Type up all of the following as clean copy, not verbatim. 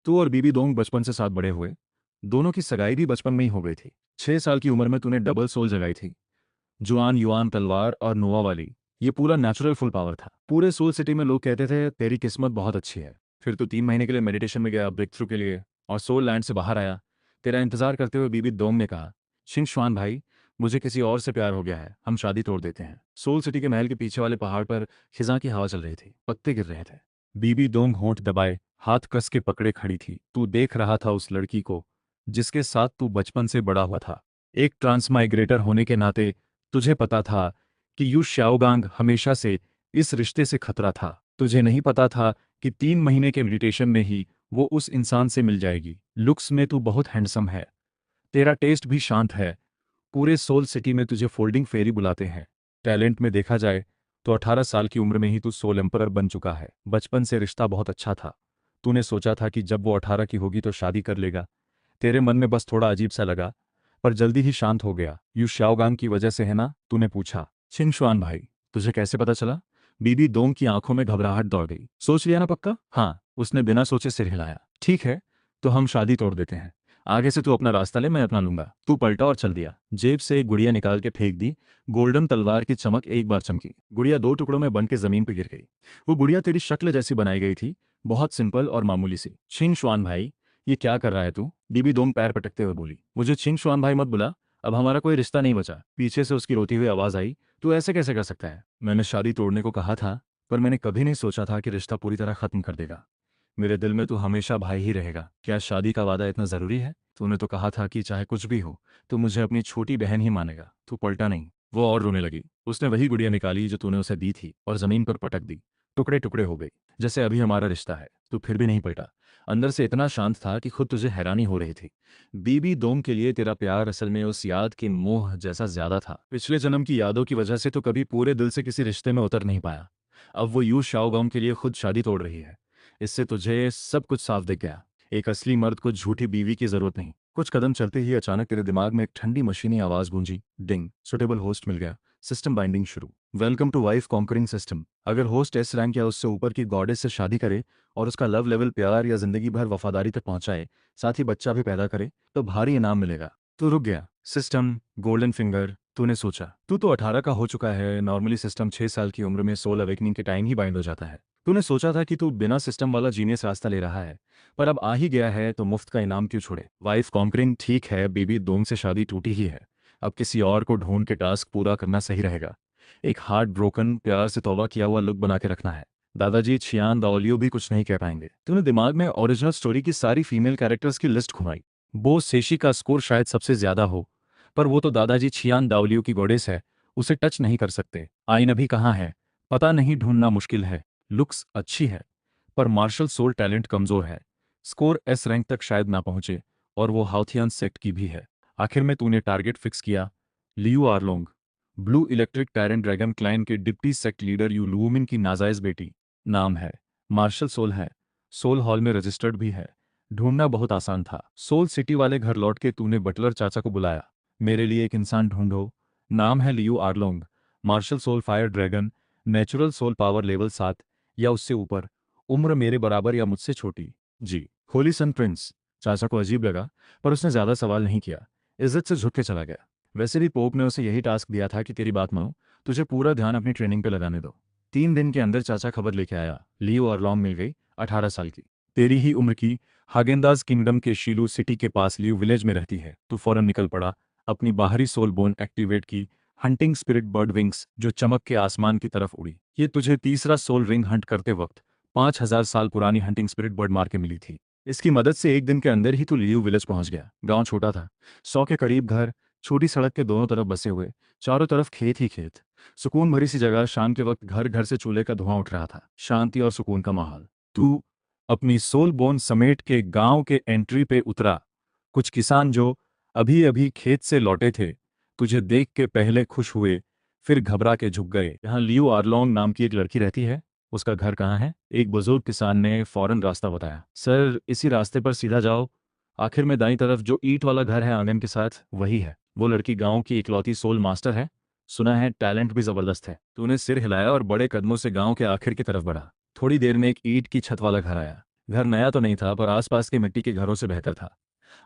तू और बीबी दोनों बचपन से साथ बड़े हुए। दोनों की सगाई भी बचपन में ही हो गई थी। 6 साल की उम्र में तूने डबल सोल जगाई थी। जुआन युआन तलवार और नोवा वाली। ये पूरा नेचुरल फुल पावर था। पूरे सोल सिटी में लोग कहते थे तेरी किस्मत बहुत अच्छी है। फिर तू 3 महीने के लिए मेडिटेशन में गया, ब्रेक थ्रू के लिए, और सोल लैंड से बाहर आया। तेरा इंतजार करते हुए बीबी दोंग ने कहा, शिंगशुआन भाई, मुझे किसी और से प्यार हो गया है, हम शादी तोड़ देते हैं। सोल सिटी के महल के पीछे वाले पहाड़ पर खिजां की हवा चल रही थी, पत्ते गिर रहे थे। बीबी दोंग होंठ दबाए हाथ कस के पकड़े खड़ी थी। तू देख रहा था उस लड़की को जिसके साथ तू बचपन से बड़ा हुआ था। एक ट्रांसमाइग्रेटर होने के नाते तुझे पता था कि यू शाओगांग हमेशा से इस रिश्ते से खतरा था। तुझे नहीं पता था कि 3 महीने के मेडिटेशन में ही वो उस इंसान से मिल जाएगी। लुक्स में तू बहुत हैंडसम है, तेरा टेस्ट भी शांत है। पूरे सोल सिटी में तुझे फोल्डिंग फेरी बुलाते हैं। टैलेंट में देखा जाए तो 18 साल की उम्र में ही तू सोल एम्परर बन चुका है। बचपन से रिश्ता बहुत अच्छा था। तूने सोचा था कि जब वो 18 की होगी तो शादी कर लेगा। तेरे मन में बस थोड़ा अजीब सा लगा, पर जल्दी ही शांत हो गया। यू शाओगांग की वजह से है ना? तूने पूछा। छिंगशुआन भाई, तुझे कैसे पता चला? बीबी दोंग की आंखों में घबराहट दौड़ गई। सोच लिया ना पक्का? हाँ, उसने बिना सोचे सिर हिलाया। ठीक है, तो हम शादी तोड़ देते हैं। आगे से तू अपना रास्ता ले, मैं अपना लूंगा। तू पलटा और चल दिया। जेब से एक गुड़िया निकाल के फेंक दी। गोल्डन तलवार की चमक एक बार चमकी। गुड़िया 2 टुकड़ों में बन के जमीन पर गिर गई। वो गुड़िया तेरी शक्ल जैसी बनाई गई थी, बहुत सिंपल और मामूली सी। छिंगशुआन भाई, ये क्या कर रहा है तू? बीबी दोंग पैर पटकते हुए बोली। मुझे छिंगशुआन भाई मत बुला, अब हमारा कोई रिश्ता नहीं बचा। पीछे से उसकी रोती हुई आवाज आई, तू ऐसे कैसे कर सकता है? मैंने शादी तोड़ने को कहा था, पर मैंने कभी नहीं सोचा था कि रिश्ता पूरी तरह खत्म कर देगा। मेरे दिल में तू हमेशा भाई ही रहेगा। क्या शादी का वादा इतना जरूरी है? तूने तो कहा था कि चाहे कुछ भी हो तो मुझे अपनी छोटी बहन ही मानेगा। तू पलटा नहीं। वो और रोने लगी। उसने वही गुड़िया निकाली जो तूने उसे दी थी और जमीन पर पटक दी। टुकड़े टुकड़े हो गई, जैसे अभी हमारा रिश्ता है। तू फिर भी नहीं पलटा। अंदर से इतना शांत था कि खुद तुझे हैरानी हो रही थी। बीबी दोंग के लिए तेरा प्यार असल में उस याद के मोह जैसा ज्यादा था। पिछले जन्म की यादों की वजह से तो कभी पूरे दिल से किसी रिश्ते में उतर नहीं पाया। अब वो यू शाओगांग के लिए खुद शादी तोड़ रही है। इससे तुझे सब कुछ साफ दिख गया। एक असली मर्द को झूठी बीवी की जरूरत नहीं। कुछ कदम चलते ही अचानक तेरे दिमाग में एक ठंडी मशीनी आवाज गूंजी। डिंग, सुटेबल होस्ट मिल गया। सिस्टम बाइंडिंग शुरू। Welcome to wife conquering system. अगर होस्ट एस रैंक या उससे ऊपर की गॉडेस से शादी करे और उसका लव लेवल प्यार या जिंदगी भर वफादारी तक पहुंचाए, साथ ही बच्चा भी पैदा करे, तो भारी इनाम मिलेगा। तो रुक गया। सिस्टम, गोल्डन फिंगर, तूने सोचा। तू तो 18 का हो चुका है। नॉर्मली सिस्टम 6 साल की उम्र में सोल अवेकनिंग के टाइम ही बाइंड हो जाता है। तूने सोचा था कि तू बिना सिस्टम वाला जीनियस रास्ता ले रहा है, पर अब आ ही गया है तो मुफ्त का इनाम क्यों छोड़े? वाइफ कॉन्करिंग ठीक है, बीबी दोंग से शादी टूटी ही है। अब किसी और को ढूंढ के टास्क पूरा करना सही रहेगा। एक हार्ट ब्रोकन, प्यार से तौबा किया हुआ लुक बना के रखना है। दादाजी छियान दाओलियो भी कुछ नहीं कह पाएंगे। तूने दिमाग में ओरिजिनल स्टोरी की सारी फीमेल कैरेक्टर्स की लिस्ट घुमाई। बो सेशी का स्कोर शायद सबसे ज्यादा हो, पर वो तो दादाजी छियान दाओलियो की गॉडेस है, उसे टच नहीं कर सकते। आइन अभी कहाँ है? पता नहीं, ढूंढना मुश्किल है। लुक्स अच्छी है, पर मार्शल सोल टैलेंट कमजोर है। स्कोर एस रैंक तक शायद ना पहुंचे, और वो हाउथियन सेक्ट की भी है। आखिर में तूने टारगेट फिक्स किया। Liu Arlong, blue electric tyrant dragon clan के deputy sect leader Yu Lumin की नाजायज बेटी। नाम है, मार्शल सोल है। सोल हॉल में रजिस्टर्ड भी है। ढूंढना बहुत आसान था। सोल सिटी वाले घर लौट के तूने बटलर चाचा को बुलाया। मेरे लिए एक इंसान ढूंढो। नाम है Liu Arlong. Martial soul fire dragon. Natural soul power level 7 या उससे ऊपर। उम्र मेरे बराबर या मुझसे छोटी। जी। होली सन प्रिंस। चाचा को अजीब लगा, पर उसने ज्यादा सवाल नहीं किया। इज्जत से झुक के चला गया। वैसे भी पोप ने उसे यही टास्क दिया था कि तेरी बात मानो, तुझे पूरा ध्यान अपनी ट्रेनिंग पे लगाने दो। 3 दिन के अंदर चाचा खबर लेके आया, लियो और लॉन्ग मिल गई, 18 साल की, तेरी ही उम्र की। हागेंदाज किंगडम के शीलू सिटी के पास लियो विलेज में रहती है। तू फौरन निकल पड़ा। अपनी बाहरी सोल बोन एक्टिवेट की। हंटिंग स्पिरिट बर्ड विंग्स जो चमक के आसमान की तरफ उड़ी। ये तुझे तीसरा सोल रिंग हंट करते वक्त 5,000 साल पुरानी हंटिंग स्पिरिट बर्ड मार के मिली थी। इसकी मदद से एक दिन के अंदर ही तू लियो विलेज पहुंच गया। गांव छोटा था, 100 के करीब घर, छोटी सड़क के दोनों तरफ बसे हुए, चारों तरफ खेत ही खेत। सुकून भरी सी जगह। शाम के वक्त घर घर से चूल्हे का धुआं उठ रहा था। शांति और सुकून का माहौल। तू अपनी सोल बोन समेट के गांव के एंट्री पे उतरा। कुछ किसान जो अभी अभी खेत से लौटे थे, तुझे देख के पहले खुश हुए, फिर घबरा के झुक गए। यहाँ लियो आर्लोंग नाम की एक लड़की रहती है, उसका घर कहाँ है? एक बुजुर्ग किसान ने फौरन रास्ता बताया। सर, इसी रास्ते पर सीधा जाओ, आखिर में दाईं तरफ जो ईंट वाला घर है आंगन के साथ, वही है। वो लड़की गांव की इकलौती सोल मास्टर है। सुना है टैलेंट भी जबरदस्त है। तूने सिर हिलाया और बड़े कदमों से गांव के आखिर की तरफ बढ़ा। थोड़ी देर में एक ईंट की छत वाला घर आया। घर नया तो नहीं था, पर आसपास के मिट्टी के घरों से बेहतर था।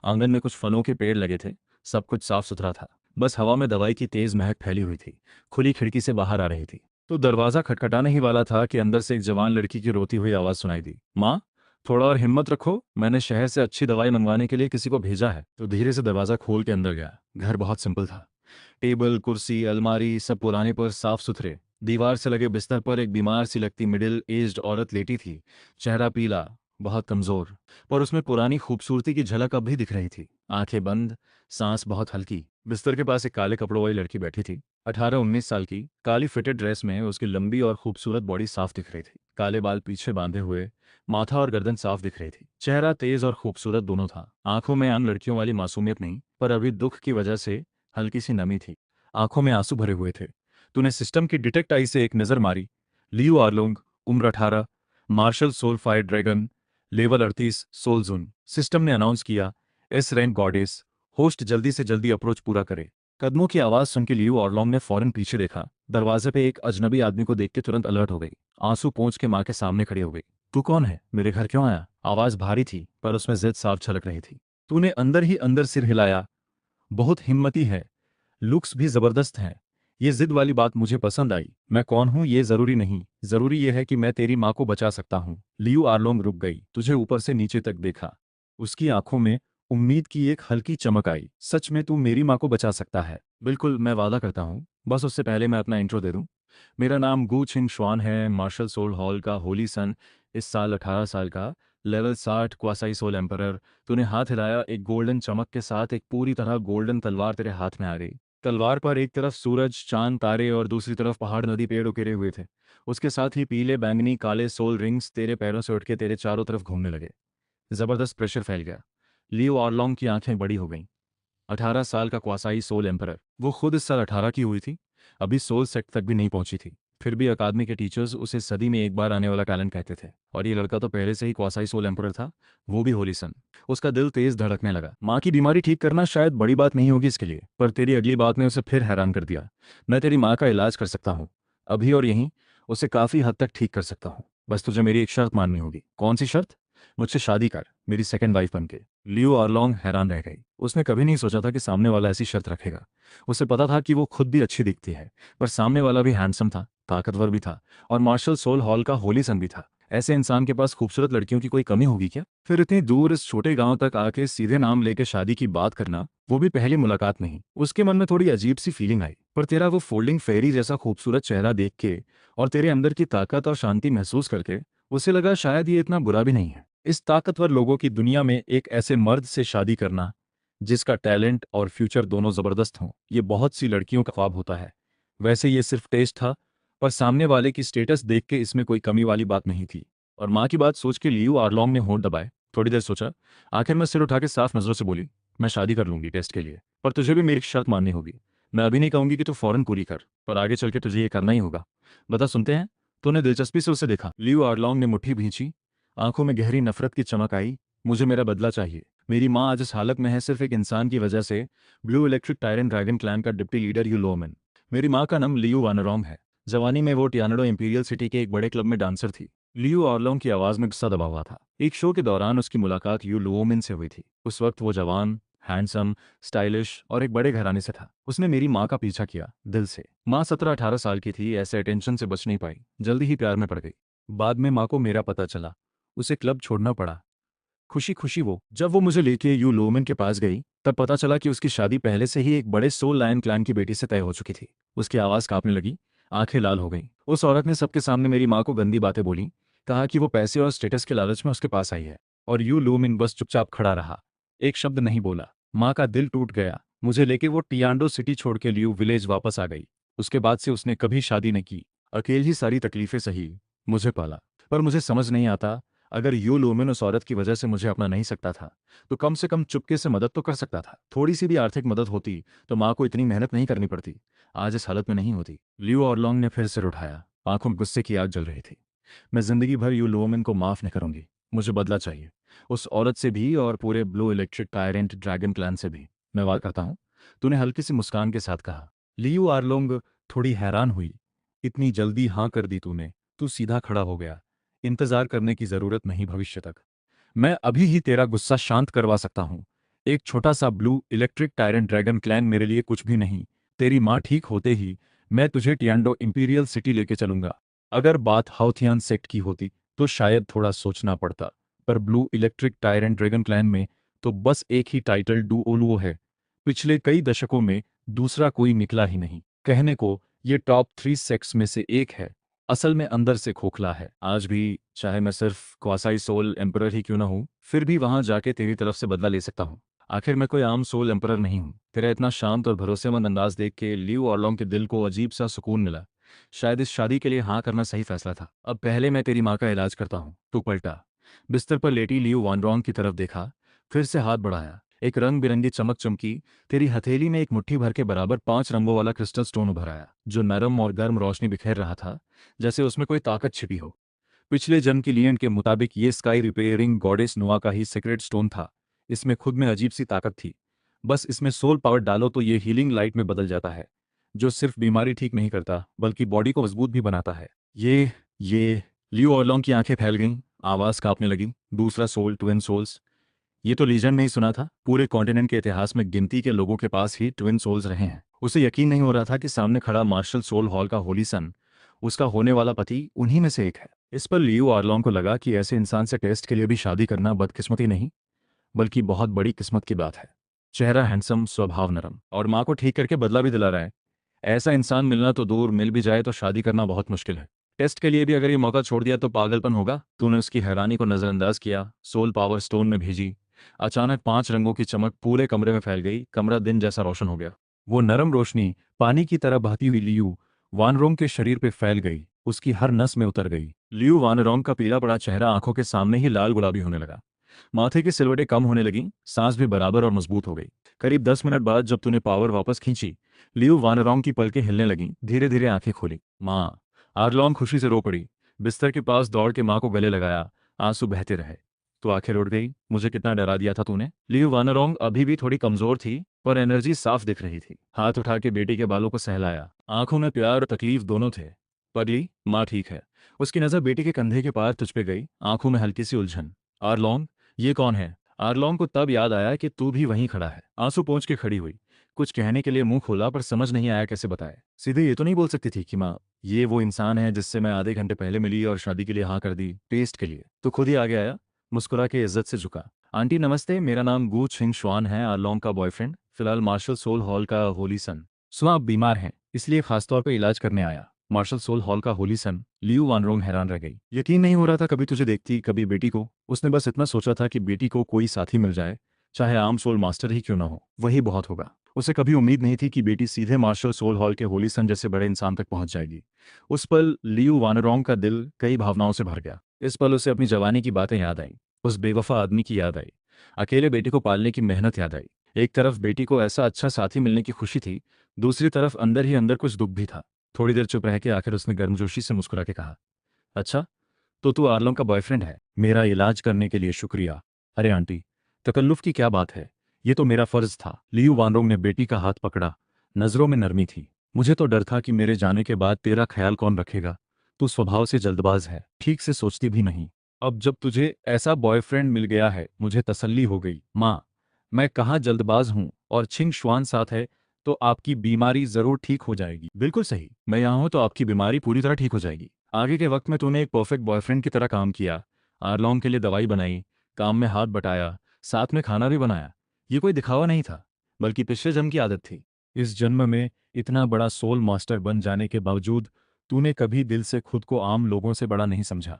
आंगन में कुछ फलों के पेड़ लगे थे। सब कुछ साफ सुथरा था। बस हवा में दवाई की तेज महक फैली हुई थी। खुली खिड़की से बाहर आ रही थी तो दरवाजा खटखटाने ही वाला था कि अंदर से एक जवान लड़की की रोती हुई आवाज सुनाई दी। माँ, थोड़ा और हिम्मत रखो, मैंने शहर से अच्छी दवाई मंगवाने के लिए किसी को भेजा है। तो धीरे से दरवाजा खोल के अंदर गया। घर बहुत सिंपल था। टेबल, कुर्सी, अलमारी सब पुराने पर साफ सुथरे। दीवार से लगे बिस्तर पर एक बीमार सी लगती मिडिल एज्ड औरत लेटी थी। चेहरा पीला, बहुत कमजोर, पर उसमें पुरानी खूबसूरती की झलक अब भी दिख रही थी। आंखें बंद, सांस बहुत हल्की। बिस्तर के पास एक काले कपड़ों वाली लड़की बैठी थी। 18-19 साल की, काली फिटेड ड्रेस में उसकी लंबी और खूबसूरत बॉडी साफ दिख रही थी। काले बाल पीछे बांधे हुए, माथा और गर्दन साफ दिख रही थी। चेहरा तेज और खूबसूरत दोनों था। आंखों में आम लड़कियों वाली मासूमियत नहीं, पर अभी दुख की वजह से हल्की सी नमी थी। आंखों में आंसू भरे हुए थे। तूने सिस्टम की डिटेक्ट आई से एक नजर मारी। लियो आर्लोंग, उम्र 18, martial soul fire dragon, level 38 soul zone. System ने अनाउंस किया, एस रैंक गॉडेस, होस्ट जल्दी से जल्दी अप्रोच पूरा करे। कदमों की आवाज सुन के लियो ऑरलॉन्ग ने फौरन पीछे देखा। दरवाजे पे एक अजनबी आदमी को देख के तुरंत अलर्ट हो गई। आंसू पोंछ के माँ के सामने खड़ी हो गई। तू कौन है? मेरे घर क्यों आया? आवाज भारी थी, पर उसमें जिद साफ झलक रही थी। तूने अंदर ही अंदर सिर हिलाया। बहुत हिम्मती है। लुक्स भी जबरदस्त हैं। ये जिद वाली बात मुझे पसंद आई। मैं कौन हूं ये जरूरी नहीं, जरूरी ये है कि मैं तेरी माँ को बचा सकता हूं। लियू आर्लोंग रुक गई, तुझे ऊपर से नीचे तक देखा। उसकी आंखों में उम्मीद की एक हल्की चमक आई। सच में तू मेरी माँ को बचा सकता है? बिल्कुल, मैं वादा करता हूँ। बस उससे पहले मैं अपना इंट्रो दे दूं। मेरा नाम गू छिन श्वान है, मार्शल सोल हॉल का होली सन, इस साल 18 साल का, लेवल 60 क्वासाई सोल एम्परर। तूने हाथ हिलाया, एक गोल्डन चमक के साथ एक पूरी तरह गोल्डन तलवार तेरे हाथ में आ गई। तलवार पर एक तरफ सूरज, चांद, तारे और दूसरी तरफ पहाड़, नदी, पेड़ उकेरे हुए थे। उसके साथ ही पीले, बैंगनी, काले सोल रिंग्स तेरे पैरों से उठ के तेरे चारों तरफ घूमने लगे। जबरदस्त प्रेशर फैल गया। लियो ऑरलोंग की आंखें बड़ी हो गईं। 18 साल का क्वासाई सोल एम्परर। वो खुद इस साल 18 की हुई थी। अभी सोल सेट तक भी नहीं पहुंची थी। फिर भी अकादमी के टीचर्स उसे सदी में एक बार आने वाला टैलेंट कहते थे। और ये लड़का तो पहले से ही क्वासाई सोल एम्परर था, वो भी होली सन। उसका दिल तेज धड़कने लगा। माँ की बीमारी ठीक करना शायद बड़ी बात नहीं होगी इसके लिए, पर तेरी अगली बात ने उसे फिर हैरान कर दिया। मैं तेरी माँ का इलाज कर सकता हूँ, अभी और यहीं। उसे काफी हद तक ठीक कर सकता हूँ। बस तुझे मेरी एक शर्त माननी होगी। कौन सी शर्त? मुझसे शादी कर, मेरी सेकंड वाइफ बनके। लियो आर्लोंग हैरान रह गई। उसने कभी नहीं सोचा था कि सामने वाला ऐसी शर्त रखेगा। उसे पता था कि वो खुद भी अच्छी दिखती है, पर सामने वाला भी हैंडसम था, ताकतवर भी था, और मार्शल सोल हॉल का होली सन भी था। ऐसे इंसान के पास खूबसूरत लड़कियों की कोई कमी होगी क्या? फिर इतनी दूर इस छोटे गांव तक आके सीधे नाम लेके शादी की बात करना, वो भी पहली मुलाकात में ही। उसके मन में थोड़ी अजीब सी फीलिंग आई। पर तेरा वो फोल्डिंग फेरी जैसा खूबसूरत चेहरा देख के और तेरे अंदर की ताकत और शांति महसूस करके उसे लगा शायद ये इतना बुरा भी नहीं है। इस ताकतवर लोगों की दुनिया में एक ऐसे मर्द से शादी करना जिसका टैलेंट और फ्यूचर दोनों जबरदस्त हों, ये बहुत सी लड़कियों का ख्वाब होता है। वैसे ये सिर्फ टेस्ट था, पर सामने वाले की स्टेटस देख के इसमें कोई कमी वाली बात नहीं थी। और माँ की बात सोच के लियू आर्लोंग ने होंठ दबाए। थोड़ी देर सोचा, आखिर में सिर उठा के साफ नजरों से बोली, मैं शादी कर लूंगी टेस्ट के लिए, पर तुझे भी मेरी शर्त माननी होगी। मैं अभी नहीं कहूंगी कि तू फौरन पूरी कर, पर आगे चल के तुझे ये करना ही होगा। बता, सुनते हैं? तूने दिलचस्पी से उसे देखा। लियू आर्लोंग ने मुट्ठी भींची। आंखों में गहरी नफरत की चमक आई। मुझे मेरा बदला चाहिए। मेरी माँ आज इस हालत में है सिर्फ एक इंसान की वजह से, blue electric tyrant dragon clan का डिप्टी लीडर यू लोमन। मेरी माँ का नाम लियू वानरोंग है। जवानी में वो टियानाडो इंपीरियल सिटी के एक बड़े क्लब में डांसर थी। लियू ऑर्लोंग की आवाज में गुस्सा दबा हुआ था। एक शो के दौरान उसकी मुलाकात यू लोमन से हुई थी। उस वक्त वो जवान, हैंडसम, स्टाइलिश और एक बड़े घराने से था। उसने मेरी माँ का पीछा किया, दिल से। माँ 17-18 साल की थी, ऐसे अटेंशन से बच नहीं पाई, जल्दी ही प्यार में पड़ गई। बाद में माँ को मेरा पता चला, उसे क्लब छोड़ना पड़ा। खुशी खुशी जब वो मुझे लेके यू लोमन के पास गई, तब पता चला कि उसकी शादी पहले से ही एक बड़े सोल लायन क्लैन की बेटी से तय हो चुकी थी। उसकी आवाज़ कांपने लगी, आंखें लाल हो गईं। उस औरत ने सबके सामने मेरी माँ को गंदी बातें बोली, कहा कि वो पैसे और स्टेटस के लालच में उसके पास आई है। और यू लोमिन बस चुपचाप खड़ा रहा, एक शब्द नहीं बोला। माँ का दिल टूट गया। मुझे लेके वो टियांडो सिटी छोड़ के लियू विलेज वापस आ गई। उसके बाद से उसने कभी शादी न की, अकेली ही सारी तकलीफें सही, मुझे पाला। पर मुझे समझ नहीं आता, अगर यू लोमिन उस औरत की वजह से मुझे अपना नहीं सकता था, तो कम से कम चुपके से मदद तो कर सकता था। थोड़ी सी भी आर्थिक मदद होती तो माँ को इतनी मेहनत नहीं करनी पड़ती, आज इस हालत में नहीं होती। लियो ऑरलोंग ने फिर सिर उठाया। आंखों में गुस्से की आग जल रही थी। मैं जिंदगी भर यू लोमिन को माफ नहीं करूंगी। मुझे बदला चाहिए, उस औरत से भी और पूरे blue electric tyrant dragon clan से भी। मैं वादा करता हूँ, तूने हल्की सी मुस्कान के साथ कहा। लियो आर्लोंग थोड़ी हैरान हुई। इतनी जल्दी हाँ कर दी तूने? तू सीधा खड़ा हो गया। इंतजार करने की जरूरत नहीं भविष्य तक। मैं अभी ही तेरा गुस्सा शांत करवा सकता हूँ। एक छोटा सा blue electric tyrant dragon clan मेरे लिए कुछ भी नहीं। तेरी माँ ठीक होते ही मैं तुझे टियांडो इंपीरियल सिटी लेके चलूंगा। अगर बात हाउथियान सेक्ट की होती तो शायद थोड़ा सोचना पड़ता, पर blue electric tyrant dragon clan में तो बस एक ही टाइटल डुओलुओ है। पिछले कई दशकों में दूसरा कोई निकला ही नहीं। कहने को ये टॉप 3 सेक्ट्स में से एक है, असल में अंदर से खोखला है। आज भी चाहे मैं सिर्फ क्वासाई सोल एम्परर ही क्यों ना हूं, फिर भी वहां जाके तेरी तरफ से बदला ले सकता हूं। आखिर मैं कोई आम सोल एम्परर नहीं हूं। तेरा इतना शांत और भरोसेमंद अंदाज देख के लियू ऑरलोंग के दिल को अजीब सा सुकून मिला। शायद इस शादी के लिए हाँ करना सही फैसला था। अब पहले मैं तेरी माँ का इलाज करता हूँ। तू पलटा, बिस्तर पर लेटी लियू वानरोंग की तरफ देखा, फिर से हाथ बढ़ाया। एक रंग बिरंगी चमक चमकी। तेरी हथेली में एक मुट्ठी भर के बराबर 5 रंगों वाला क्रिस्टल स्टोन उभर आया, जो नरम और गर्म रोशनी बिखेर रहा था, जैसे उसमें कोई ताकत छिपी हो। पिछले जन्म की लिएंट के मुताबिक ये स्काई रिपेयरिंग गॉडेस नोआ का ही सीक्रेट स्टोन था। इसमें खुद में अजीब सी ताकत थी। बस इसमें सोल पावर डालो तो ये हीलिंग लाइट में बदल जाता है, जो सिर्फ बीमारी ठीक नहीं करता बल्कि बॉडी को मजबूत भी बनाता है। ये लियो ऑरलोंग की आंखें फैल गईं, आवाज कांपने लगी। दूसरा सोल, ट्विन सोल्स, ये तो लीजेंड नहीं सुना था। पूरे कॉन्टिनेंट के इतिहास में गिनती के लोगों के पास ही ट्विन सोल्स रहे हैं। उसे यकीन नहीं हो रहा था कि सामने खड़ा मार्शल सोल हॉल का होली सन उसका होने वाला पति उन्हीं में से एक है। इस पर लियो आर्लोंग को लगा कि ऐसे इंसान से टेस्ट के लिए भी शादी करना बदकिस्मती नहीं, बल्कि बहुत बड़ी किस्मत की बात है। चेहरा हैंडसम, स्वभाव नरम, और माँ को ठीक करके बदला भी दिला रहा है। ऐसा इंसान मिलना तो दूर, मिल भी जाए तो शादी करना बहुत मुश्किल है। टेस्ट के लिए भी अगर ये मौका छोड़ दिया तो पागलपन होगा। तूने उसकी हैरानी को नजरअंदाज किया, सोल पावर स्टोन में भेजी। अचानक 5 रंगों की चमक पूरे कमरे में फैल गई। कमरा दिन जैसा रोशन हो गया। वो नरम रोशनी पानी की तरह बहती हुई लियू वानरोंग के शरीर पे फैल गई, उसकी हर नस में उतर गई। लियू वानरोंग का पीला पड़ा चेहरा आंखों के सामने ही लाल गुलाबी होने लगा। माथे की सिलवटें कम होने लगीं, सांस भी बराबर और मजबूत हो गई। करीब 10 मिनट बाद जब तूने पावर वापस खींची, लियू वानरोंग की पलकें हिलने लगीं, धीरे धीरे आंखें खोली। माँ! आर्लोंग खुशी से रो पड़ी। बिस्तर के पास दौड़ के माँ को गले लगाया। आंसू बहते रहे। तो आखिर उड़ गई। मुझे कितना डरा दिया था तूने। लियू वानरोंग अभी भी थोड़ी कमजोर थी, पर एनर्जी साफ दिख रही थी। हाथ उठा के बेटी के बालों को सहलाया। आंखों में प्यार और तकलीफ दोनों थे। पगली, माँ ठीक है। उसकी नजर बेटी के कंधे के पार तुझ पे गई, आंखों में हल्की सी उलझन। आर्लोंग, ये कौन है? आर्लोंग को तब याद आया कि तू भी वहीं खड़ा है। आंसू पोंछ के खड़ी हुई। कुछ कहने के लिए मुंह खोला, पर समझ नहीं आया कैसे बताए। सीधे ये तो नहीं बोल सकती थी कि माँ, ये वो इंसान है जिससे मैं आधे घंटे पहले मिली और शादी के लिए हाँ कर दी, टेस्ट के लिए। तो खुद ही आगे आया, मुस्कुरा के इज्जत से झुका। आंटी नमस्ते, मेरा नाम गू छिंग शुआन है, आर्लोंग का बॉयफ्रेंड, फिलहाल मार्शल सोल हॉल का होली सन। सुना आप बीमार हैं, इसलिए खासतौर पर इलाज करने आया। मार्शल सोल हॉल का होली सन। लियू वानरोंग हैरान रह गई। यकीन नहीं हो रहा था कभी तुझे देखती, कभी बेटी को। उसने बस इतना सोचा था कि बेटी को कोई साथी मिल जाए, चाहे आम सोल मास्टर ही क्यों ना हो, वही बहुत होगा। उसे कभी उम्मीद नहीं थी कि बेटी सीधे मार्शल सोल हॉल के होली सन जैसे बड़े इंसान तक पहुंच जाएगी। उस पल लियू वानरोंग का दिल कई भावनाओं से भर गया। इस पल उसे अपनी जवानी की बातें याद आई, उस बेवफा आदमी की याद आई, अकेले बेटी को पालने की मेहनत याद आई। एक तरफ बेटी को ऐसा अच्छा साथी मिलने की खुशी थी, दूसरी तरफ अंदर ही अंदर कुछ दुख भी था। थोड़ी देर चुप रह के आखिर उसने गर्मजोशी से मुस्कुरा के कहा, अच्छा, तो तू आर्लोंग का बॉयफ्रेंड है। मेरा इलाज करने के लिए शुक्रिया। अरे आंटी, तकल्लुफ की क्या बात है, ये तो मेरा फर्ज था। लियू वानरोंग ने बेटी का हाथ पकड़ा, नजरों में नरमी थी। मुझे तो डर था कि मेरे जाने के बाद तेरा ख्याल कौन रखेगा। तू स्वभाव से जल्दबाज है, ठीक से सोचती भी नहीं। अब जब तुझे ऐसा बॉयफ्रेंड मिल गया है, मुझे तसल्ली हो गई। माँ, मैं कहाँ जल्दबाज हूँ, और छिंग शुआन साथ है तो आपकी बीमारी जरूर ठीक हो जाएगी। बिल्कुल सही, मैं यहाँ हूँ तो आपकी बीमारी पूरी तरह ठीक हो जाएगी। आगे के वक्त में तूने एक परफेक्ट बॉयफ्रेंड की तरह काम किया। आर्लोंग के लिए दवाई बनाई, काम में हाथ बटाया, साथ में खाना भी बनाया। ये कोई दिखावा नहीं था, बल्कि पिछले जन्म की आदत थी। इस जन्म में इतना बड़ा सोल मास्टर बन जाने के बावजूद तूने कभी दिल से खुद को आम लोगों से बड़ा नहीं समझा।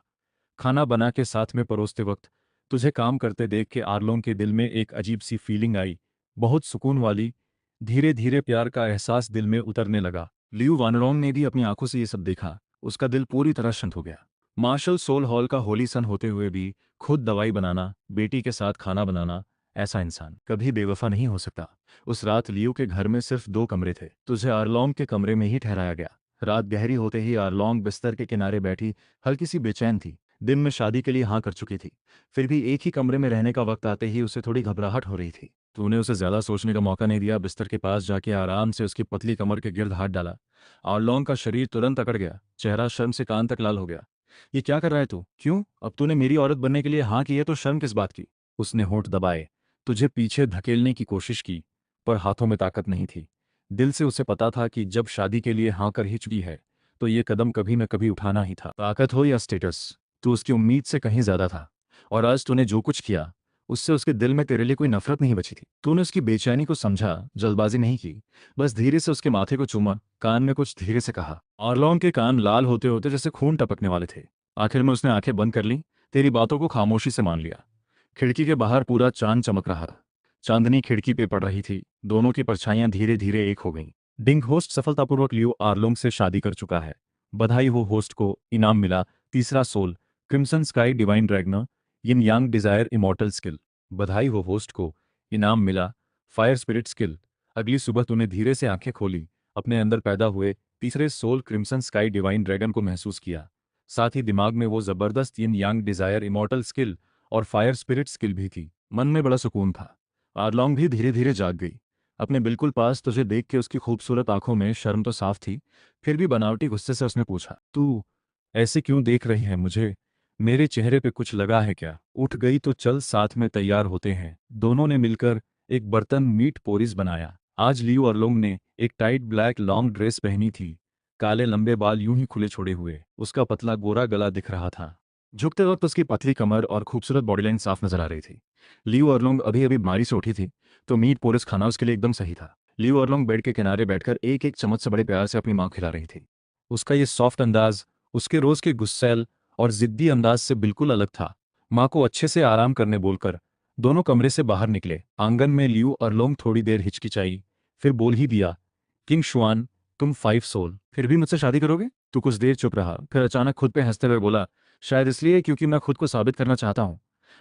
खाना बना के साथ में परोसते वक्त तुझे काम करते देख के आर्लोंग के दिल में एक अजीब सी फीलिंग आई, बहुत सुकून वाली। धीरे धीरे प्यार का एहसास दिल में उतरने लगा। लियू वानरोंग ने भी अपनी आंखों से ये सब देखा। उसका दिल पूरी तरह शांत हो गया। मार्शल सोल हॉल का होली सन होते हुए भी खुद दवाई बनाना, बेटी के साथ खाना बनाना, ऐसा इंसान कभी बेवफा नहीं हो सकता। उस रात लियू के घर में सिर्फ 2 कमरे थे। तुझे आर्लोंग के कमरे में ही ठहराया गया। रात गहरी होते ही आर्लोंग बिस्तर के किनारे बैठी हल्की सी बेचैन थी। दिन में शादी के लिए हाँ कर चुकी थी, फिर भी एक ही कमरे में रहने का वक्त आते ही उसे थोड़ी घबराहट हो रही थी। तूने उसे ज्यादा सोचने का मौका नहीं दिया। बिस्तर के पास जाके आराम से उसकी पतली कमर के गिर्द हाथ डाला। आर्लोंग का शरीर तुरंत अकड़ गया, चेहरा शर्म से कान तक लाल हो गया। ये क्या कर रहा है तू? क्यों? अब तूने मेरी औरत बनने के लिए हाँ की है तो शर्म किस बात की? उसने होंठ दबाए, तुझे पीछे धकेलने की कोशिश की, पर हाथों में ताकत नहीं थी। दिल से उसे पता था कि जब शादी के लिए हाँ कर ही चुकी है, तो ये कदम कभी न कभी उठाना ही था। ताकत हो या स्टेटस, तू उसकी उम्मीद से कहीं ज्यादा था। और आज तूने जो कुछ किया, उससे उसके दिल में तेरे लिए कोई नफरत नहीं बची थी। तूने उसकी बेचैनी को समझा, जल्दबाजी नहीं की। बस धीरे से उसके माथे को चूमा, कान में कुछ धीरे से कहा। आर्लोंग के कान लाल होते होते जैसे खून टपकने वाले थे। आखिर में उसने आंखें बंद कर ली, तेरी बातों को खामोशी से मान लिया। खिड़की के बाहर पूरा चांद चमक रहा था। चांदनी खिड़की पे पड़ रही थी, दोनों की परछाइयां धीरे धीरे एक हो गईं। डिंग होस्ट सफलतापूर्वक लियो आर्लोंग से शादी कर चुका है। बधाई हो होस्ट को, इनाम मिला तीसरा सोल, क्रिम्सन स्काई डिवाइन ड्रैगनर, यिन यांग डिजायर इमॉर्टल स्किल। बधाई हो होस्ट को, इनाम मिला फायर स्पिरिट स्किल। अगली सुबह तूने धीरे से आंखें खोली, अपने अंदर पैदा हुए तीसरे soul crimson sky divine dragon को महसूस किया। साथ ही दिमाग में वो जबरदस्त yin yang desire immortal skill और फायर स्पिरिट स्किल भी थी। मन में बड़ा सुकून था। आर्लोंग भी धीरे धीरे जाग गई। अपने बिल्कुल पास तुझे देख के उसकी खूबसूरत आंखों में शर्म तो साफ थी, फिर भी बनावटी गुस्से से उसने पूछा, तू ऐसे क्यों देख रही है मुझे? मेरे चेहरे पे कुछ लगा है क्या? उठ गई तो चल साथ में तैयार होते हैं। दोनों ने मिलकर एक बर्तन मीट पोरिस बनाया। आज लियू अरलोंग ने एक टाइट ब्लैक लॉन्ग ड्रेस पहनी थी, काले लंबे बाल यूं ही खुले छोड़े हुए। उसका पतला गोरा गला दिख रहा था। झुकते वक्त उसकी पतली कमर और खूबसूरत बॉडीलाइन साफ नजर आ रही थी। लियू अरलोंग अभी अभी बीमारी से उठी थी, तो मीट पोरिस खाना उसके लिए एकदम सही था। लियू अरलोंग बेड के किनारे बैठकर एक एक चम्मच से बड़े प्यार से अपनी मां खिला रही थी। उसका ये सॉफ्ट अंदाज उसके रोज के गुस्सैल और जिद्दी अंदाज से बिल्कुल अलग था। मां को अच्छे से आराम करने बोलकर दोनों कमरे से बाहर निकले। आंगन में लियू अरलोंग थोड़ी देर हिचकिचाई, फिर बोल ही दिया, किंग शुआन, तुम 5 सोल, फिर भी मुझसे शादी करोगे? तू कुछ देर चुप रहा, फिर अचानक खुद पे हंसते हुए बोला, शायद इसलिए क्योंकि मैं खुद को साबित करना चाहता हूँ।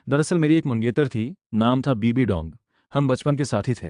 दरअसल मेरी एक मंगेतर थी, नाम था बीबी डोंग। हम बचपन के साथी थे।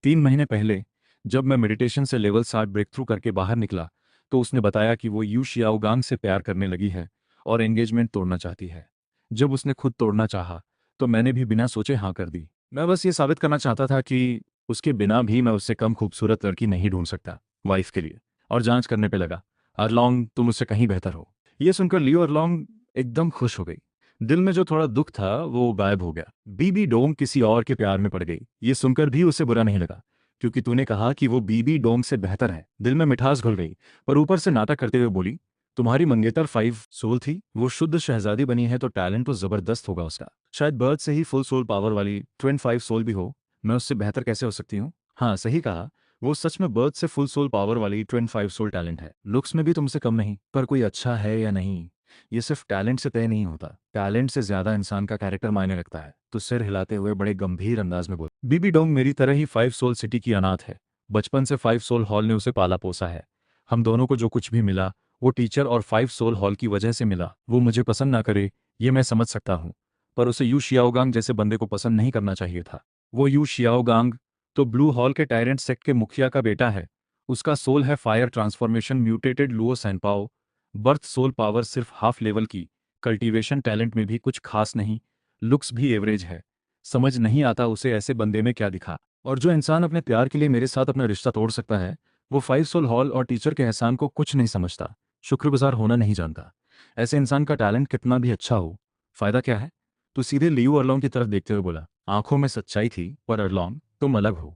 3 महीने पहले जब मैं मेडिटेशन से लेवल 60 ब्रेक थ्रू करके बाहर निकला, तो उसने बताया कि वो यू शियाओगांग से प्यार करने लगी है और एंगेजमेंट तोड़ना चाहती है। जब उसने खुद तोड़ना चाहा, तो मैंने भी बिना सोचे हाँ कर दी। मैं बस ये साबित करना चाहता था कि उसके बिना भी मैं उससे कम खूबसूरत लड़की नहीं ढूंढ सकता वाइफ के लिए। और जांच करने पे लगा, अरलोंग तुम उससे कहीं बेहतर हो। ये सुनकर लियो अरलोंग एकदम खुश हो गई। दिल में जो थोड़ा दुख था वो गायब हो गया। बीबी डोंग किसी और के प्यार में पड़ गई, ये सुनकर भी उसे बुरा नहीं लगा, क्योंकि तूने कहा कि वो बीबी डोंग से बेहतर है। दिल में मिठास घुल गई, पर ऊपर से नाटक करते हुए बोली, तुम्हारी मंगेतर 5 सोल थी, वो शुद्ध शहजादी बनी है तो टैलेंट तो जबरदस्त होगा उसका। शायद बर्थ से ही फुल सोल पावर वाली ट्विन 5 सोल भी हो। मैं उससे बेहतर कैसे हो सकती हूँ? हाँ सही कहा, वो सच में बर्थ से फुल सोल पावर वाली ट्विन 5 सोल टैलेंट है। लुक्स में भी तुमसे कम नहीं, पर कोई अच्छा है या नहीं, ये सिर्फ टैलेंट से तय नहीं होता। टैलेंट से ज्यादा इंसान का कैरेक्टर मायने रखता है। तो सिर हिलाते हुए बड़े गंभीर अंदाज में बोल, बीबी डोंग मेरी तरह ही 5 सोल सिटी की अनाथ है। बचपन से 5 सोल हॉल ने उसे पाला पोसा है। हम दोनों को जो कुछ भी मिला वो टीचर और 5 सोल हॉल की वजह से मिला। वो मुझे पसंद ना करे ये मैं समझ सकता हूँ, पर उसे यू शियाओगांग जैसे बंदे को पसंद नहीं करना चाहिए था। वो यू शियाओगांग तो ब्लू हॉल के टायरेंट सेक्ट के मुखिया का बेटा है। उसका सोल है fire transformation mutated Luo Sanpao. Birth soul power सिर्फ हाफ लेवल की, कल्टीवेशन टैलेंट में भी कुछ खास नहीं, लुक्स भी एवरेज है। समझ नहीं आता उसे ऐसे बंदे में क्या दिखा। और जो इंसान अपने प्यार के लिए मेरे साथ अपना रिश्ता तोड़ सकता है, वो 5 सोल हॉल और टीचर के एहसान को कुछ नहीं समझता, शुक्रगुजार होना नहीं जानता। ऐसे इंसान का टैलेंट कितना भी अच्छा हो, फायदा क्या है? तो सीधे लियू अरलोंग की तरफ देखते हुए बोला, आंखों में सच्चाई थी, पर अरलोंग तुम अलग हो।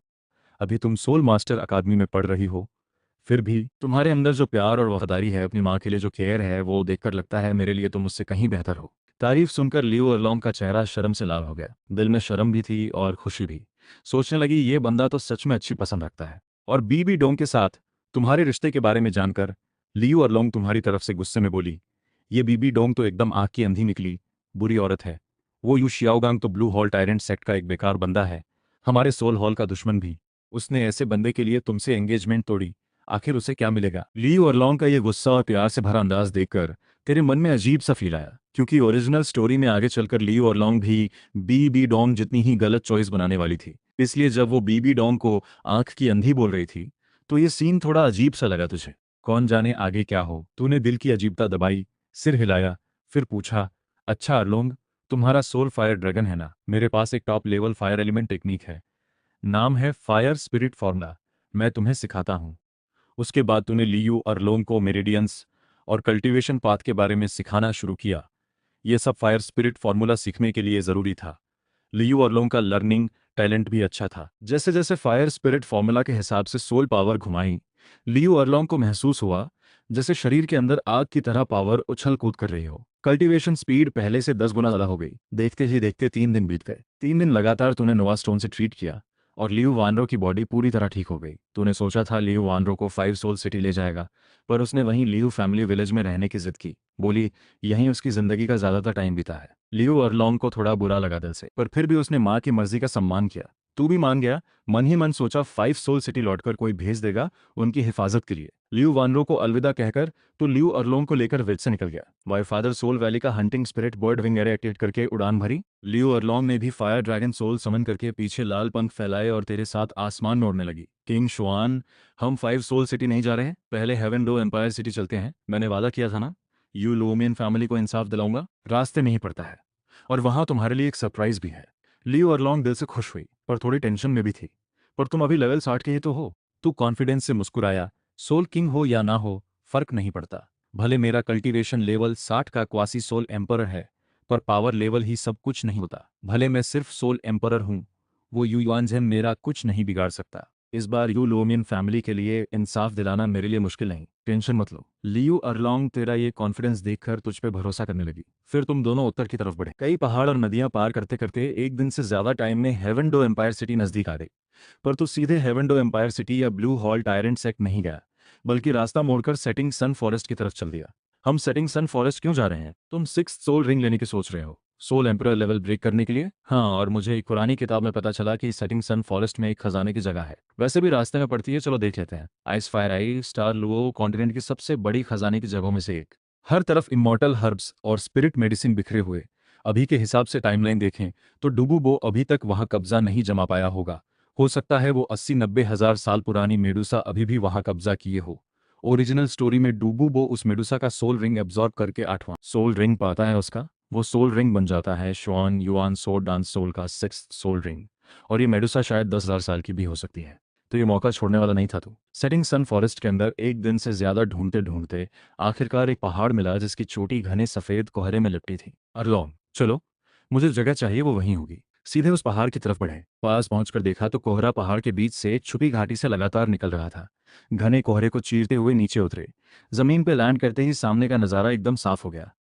अभी तुम सोल मास्टर अकादमी में पढ़ रही हो, फिर भी तुम्हारे अंदर जो प्यार और वफादारी है, अपनी माँ के लिए जो केयर है, वो देखकर लगता है मेरे लिए तुम उससे कहीं बेहतर हो। तारीफ सुनकर लियो अरलोंग का चेहरा शर्म से लाल हो गया। दिल में शर्म भी थी और खुशी भी। सोचने लगी ये बंदा तो सच में अच्छी पसंद रखता है। और बीबी डोंग के साथ तुम्हारे रिश्ते के बारे में जानकर लियो अरलोंग तुम्हारी तरफ से गुस्से में बोली, ये बीबी डोंग तो एकदम आँख की अंधी निकली, बुरी औरत है। वो यू शियाओगांग तो ब्लू हॉल टायरेंट सेक्ट का एक बेकार बंदा है, हमारे सोल हॉल का दुश्मन भी। उसने ऐसे बंदे के लिए तुमसे एंगेजमेंट तोड़ी, आखिर उसे क्या मिलेगा? लियू अरलोंग का ये गुस्सा और प्यार से भरा अंदाज देखकर तेरे मन में अजीब सा फील आया, क्योंकि ओरिजिनल स्टोरी में आगे चलकर लियू अरलोंग भी बीबी डोंग जितनी ही गलत चॉइस बनाने वाली थी। इसलिए जब वो बीबी डोंग को आंख की अंधी बोल रही थी, तो ये सीन थोड़ा अजीब सा लगा तुझे। कौन जाने आगे क्या हो। तूने दिल की अजीबता दबाई, सिर हिलाया, फिर पूछा, अच्छा अरलोंग, तुम्हारा सोल फायर ड्रैगन है ना? मेरे पास एक top level fire element technique है, नाम है फायर स्पिरिट फॉर्मूला, मैं तुम्हें सिखाता हूँ। उसके बाद तूने लियू अरलोंग को मेरिडियंस और कल्टीवेशन पाथ के बारे में सिखाना शुरू किया। ये सब फायर स्पिरिट फॉर्मूला सीखने के लिए ज़रूरी था। लियू अरलोंग का लर्निंग टैलेंट भी अच्छा था। जैसे जैसे फायर स्पिरिट फॉर्मूला के हिसाब से सोल पावर घुमाई, लियू अरलोंग को महसूस हुआ जैसे शरीर के अंदर आग की तरह पावर उछल कूद कर रही हो। कल्टीवेशन स्पीड पहले से 10 गुना ज़्यादा हो गई। देखते ही देखते 3 दिन बीत गए। 3 दिन लगातार तूने नोवा स्टोन से ट्रीट किया और लियू वानरो की बॉडी पूरी तरह ठीक हो गई। तूने सोचा था लियू वानरो को 5 सोल सिटी ले जाएगा, पर उसने वहीं लियू फैमिली विलेज में रहने की जिद की। बोली यहीं उसकी जिंदगी का ज्यादातर टाइम बीता है। लियू अरलोंग को थोड़ा बुरा लगा दिल से, पर फिर भी उसने माँ की मर्जी का सम्मान किया। तू भी मान गया। मन ही मन सोचा 5 सोल सिटी लौटकर कोई भेज देगा उनकी हिफाजत के लिए। लियू वानरो को अलविदा कहकर तो लियू अरलोंग को लेकर विच से निकल गया। वाई फादर सोल वैली का hunting spirit bird wing array activate करके उड़ान भरी। लियू अरलोंग ने भी फायर ड्रैगन सोल समन करके पीछे लाल पंख फैलाए और तेरे साथ आसमान में उड़ने लगी। किंग शुआन, हम 5 सोल सिटी नहीं जा रहे हैं, पहले हेवन डो एम्पायर सिटी चलते हैं। मैंने वादा किया था ना, यू लूमियन फैमिली को इंसाफ दिलाऊंगा। रास्ते नहीं पड़ता है और वहां तुम्हारे लिए एक सरप्राइज भी है। लियू अरलोंग दिल से खुश हुई पर थोड़ी टेंशन में भी थी। पर तुम अभी लेवल 60 के ही तो हो। तू कॉन्फिडेंस से मुस्कुराया। सोल किंग हो या ना हो फर्क नहीं पड़ता। भले मेरा कल्टीवेशन लेवल 60 का क्वासी सोल एम्परर है, पर पावर लेवल ही सब कुछ नहीं होता। भले मैं सिर्फ सोल एम्परर हूं, वो यू युआनज़ेम मेरा कुछ नहीं बिगाड़ सकता। इस बार यू लोमियन फैमिली के लिए इंसाफ दिलाना मेरे लिए मुश्किल नहीं। टेंशन मत लो। लियू अरलोंग तेरा ये कॉन्फिडेंस देखकर तुझ पे भरोसा करने लगी। फिर तुम दोनों उत्तर की तरफ बढ़े। कई पहाड़ और नदियां पार करते करते एक दिन से ज्यादा टाइम में हेवन डो एम्पायर सिटी नजदीक आ गई। पर तू सीधे हेवन डो एम्पायर सिटी या ब्लू हॉल टायरेंट सेक्ट नहीं गया, बल्कि रास्ता मोड़कर सेटिंग सन फॉरेस्ट की तरफ चल दिया। हम सेटिंग सन फॉरेस्ट क्यों जा रहे हैं? तुम 6th सोल रिंग लेने की सोच रहे हो, सोल एम्परर लेवल ब्रेक करने के लिए? हाँ, और मुझे एक पुरानी किताब में पता चला कि सेटिंग सन फॉरेस्ट में एक खजाने की जगह है। वैसे भी रास्ते में पड़ती है, चलो देख लेते हैं। आइस फायर आई स्टार लुओ कॉन्टिनेंट की सबसे बड़ी खजाने की जगहों में से एक। हर तरफ इमॉर्टल हर्ब्स और स्पिरिट मेडिसिन बिखरे हुए। अभी के हिसाब से टाइमलाइन देखें तो डुबुबो अभी तक वहां कब्जा नहीं जमा पाया होगा। हो सकता है वो 80-90 हजार साल पुरानी मेडुसा अभी भी वहां कब्जा किए हो। ओरिजिनल स्टोरी में डुबुबो उस मेडुसा का सोल रिंग एब्जॉर्ब करके 8वां सोल रिंग पाता है उसका। वो सोल रिंग बन जाता है शुआन युआन सोल डांस सोल का 6th सोल रिंग। और ये मेडुसा शायद 10,000 साल की भी हो सकती है। तो ये मौका छोड़ने वाला नहीं था तू। सेटिंग सन फॉरेस्ट के अंदर एक दिन से ज्यादा ढूंढते ढूंढते आखिरकार एक पहाड़ मिला जिसकी चोटी घने सफेद कोहरे में लिपटी थी। अरलोंग, चलो, मुझे जगह चाहिए, वो वहीं होगी। सीधे उस पहाड़ की तरफ बढ़े। पास पहुंचकर देखा तो कोहरा पहाड़ के बीच से छुपी घाटी से लगातार निकल रहा था। घने कोहरे को चीरते हुए नीचे उतरे। जमीन पर लैंड करते ही सामने का नजारा एकदम साफ हो गया।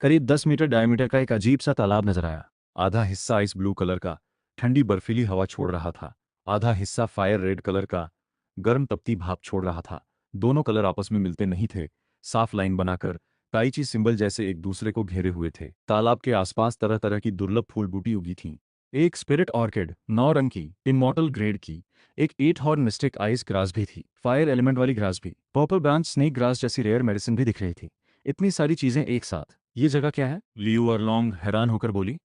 करीब 10 मीटर डायमीटर का एक अजीब सा तालाब नजर आया। आधा हिस्सा आइस ब्लू कलर का ठंडी बर्फीली हवा छोड़ रहा था, आधा हिस्सा फायर रेड कलर का गर्म तपती भाप छोड़ रहा था। दोनों कलर आपस में मिलते नहीं थे। साफ लाइन बनाकर ताइची सिंबल जैसे एक दूसरे को घेरे हुए थे। तालाब के आसपास तरह तरह की दुर्लभ फूल बूटी उगी थीं। एक स्पिरिट ऑर्किड 9 रंग की इमॉर्टल ग्रेड की, एक 8 हॉर्न मिस्टिक आइस ग्रास भी थी, फायर एलिमेंट वाली ग्रास भी, पर्पल ब्रांच स्नेक ग्रास जैसी रेयर मेडिसिन भी दिख रही थी। इतनी सारी चीजें एक साथ, ये जगह क्या है? लियू अरलोंग हैरान होकर बोली।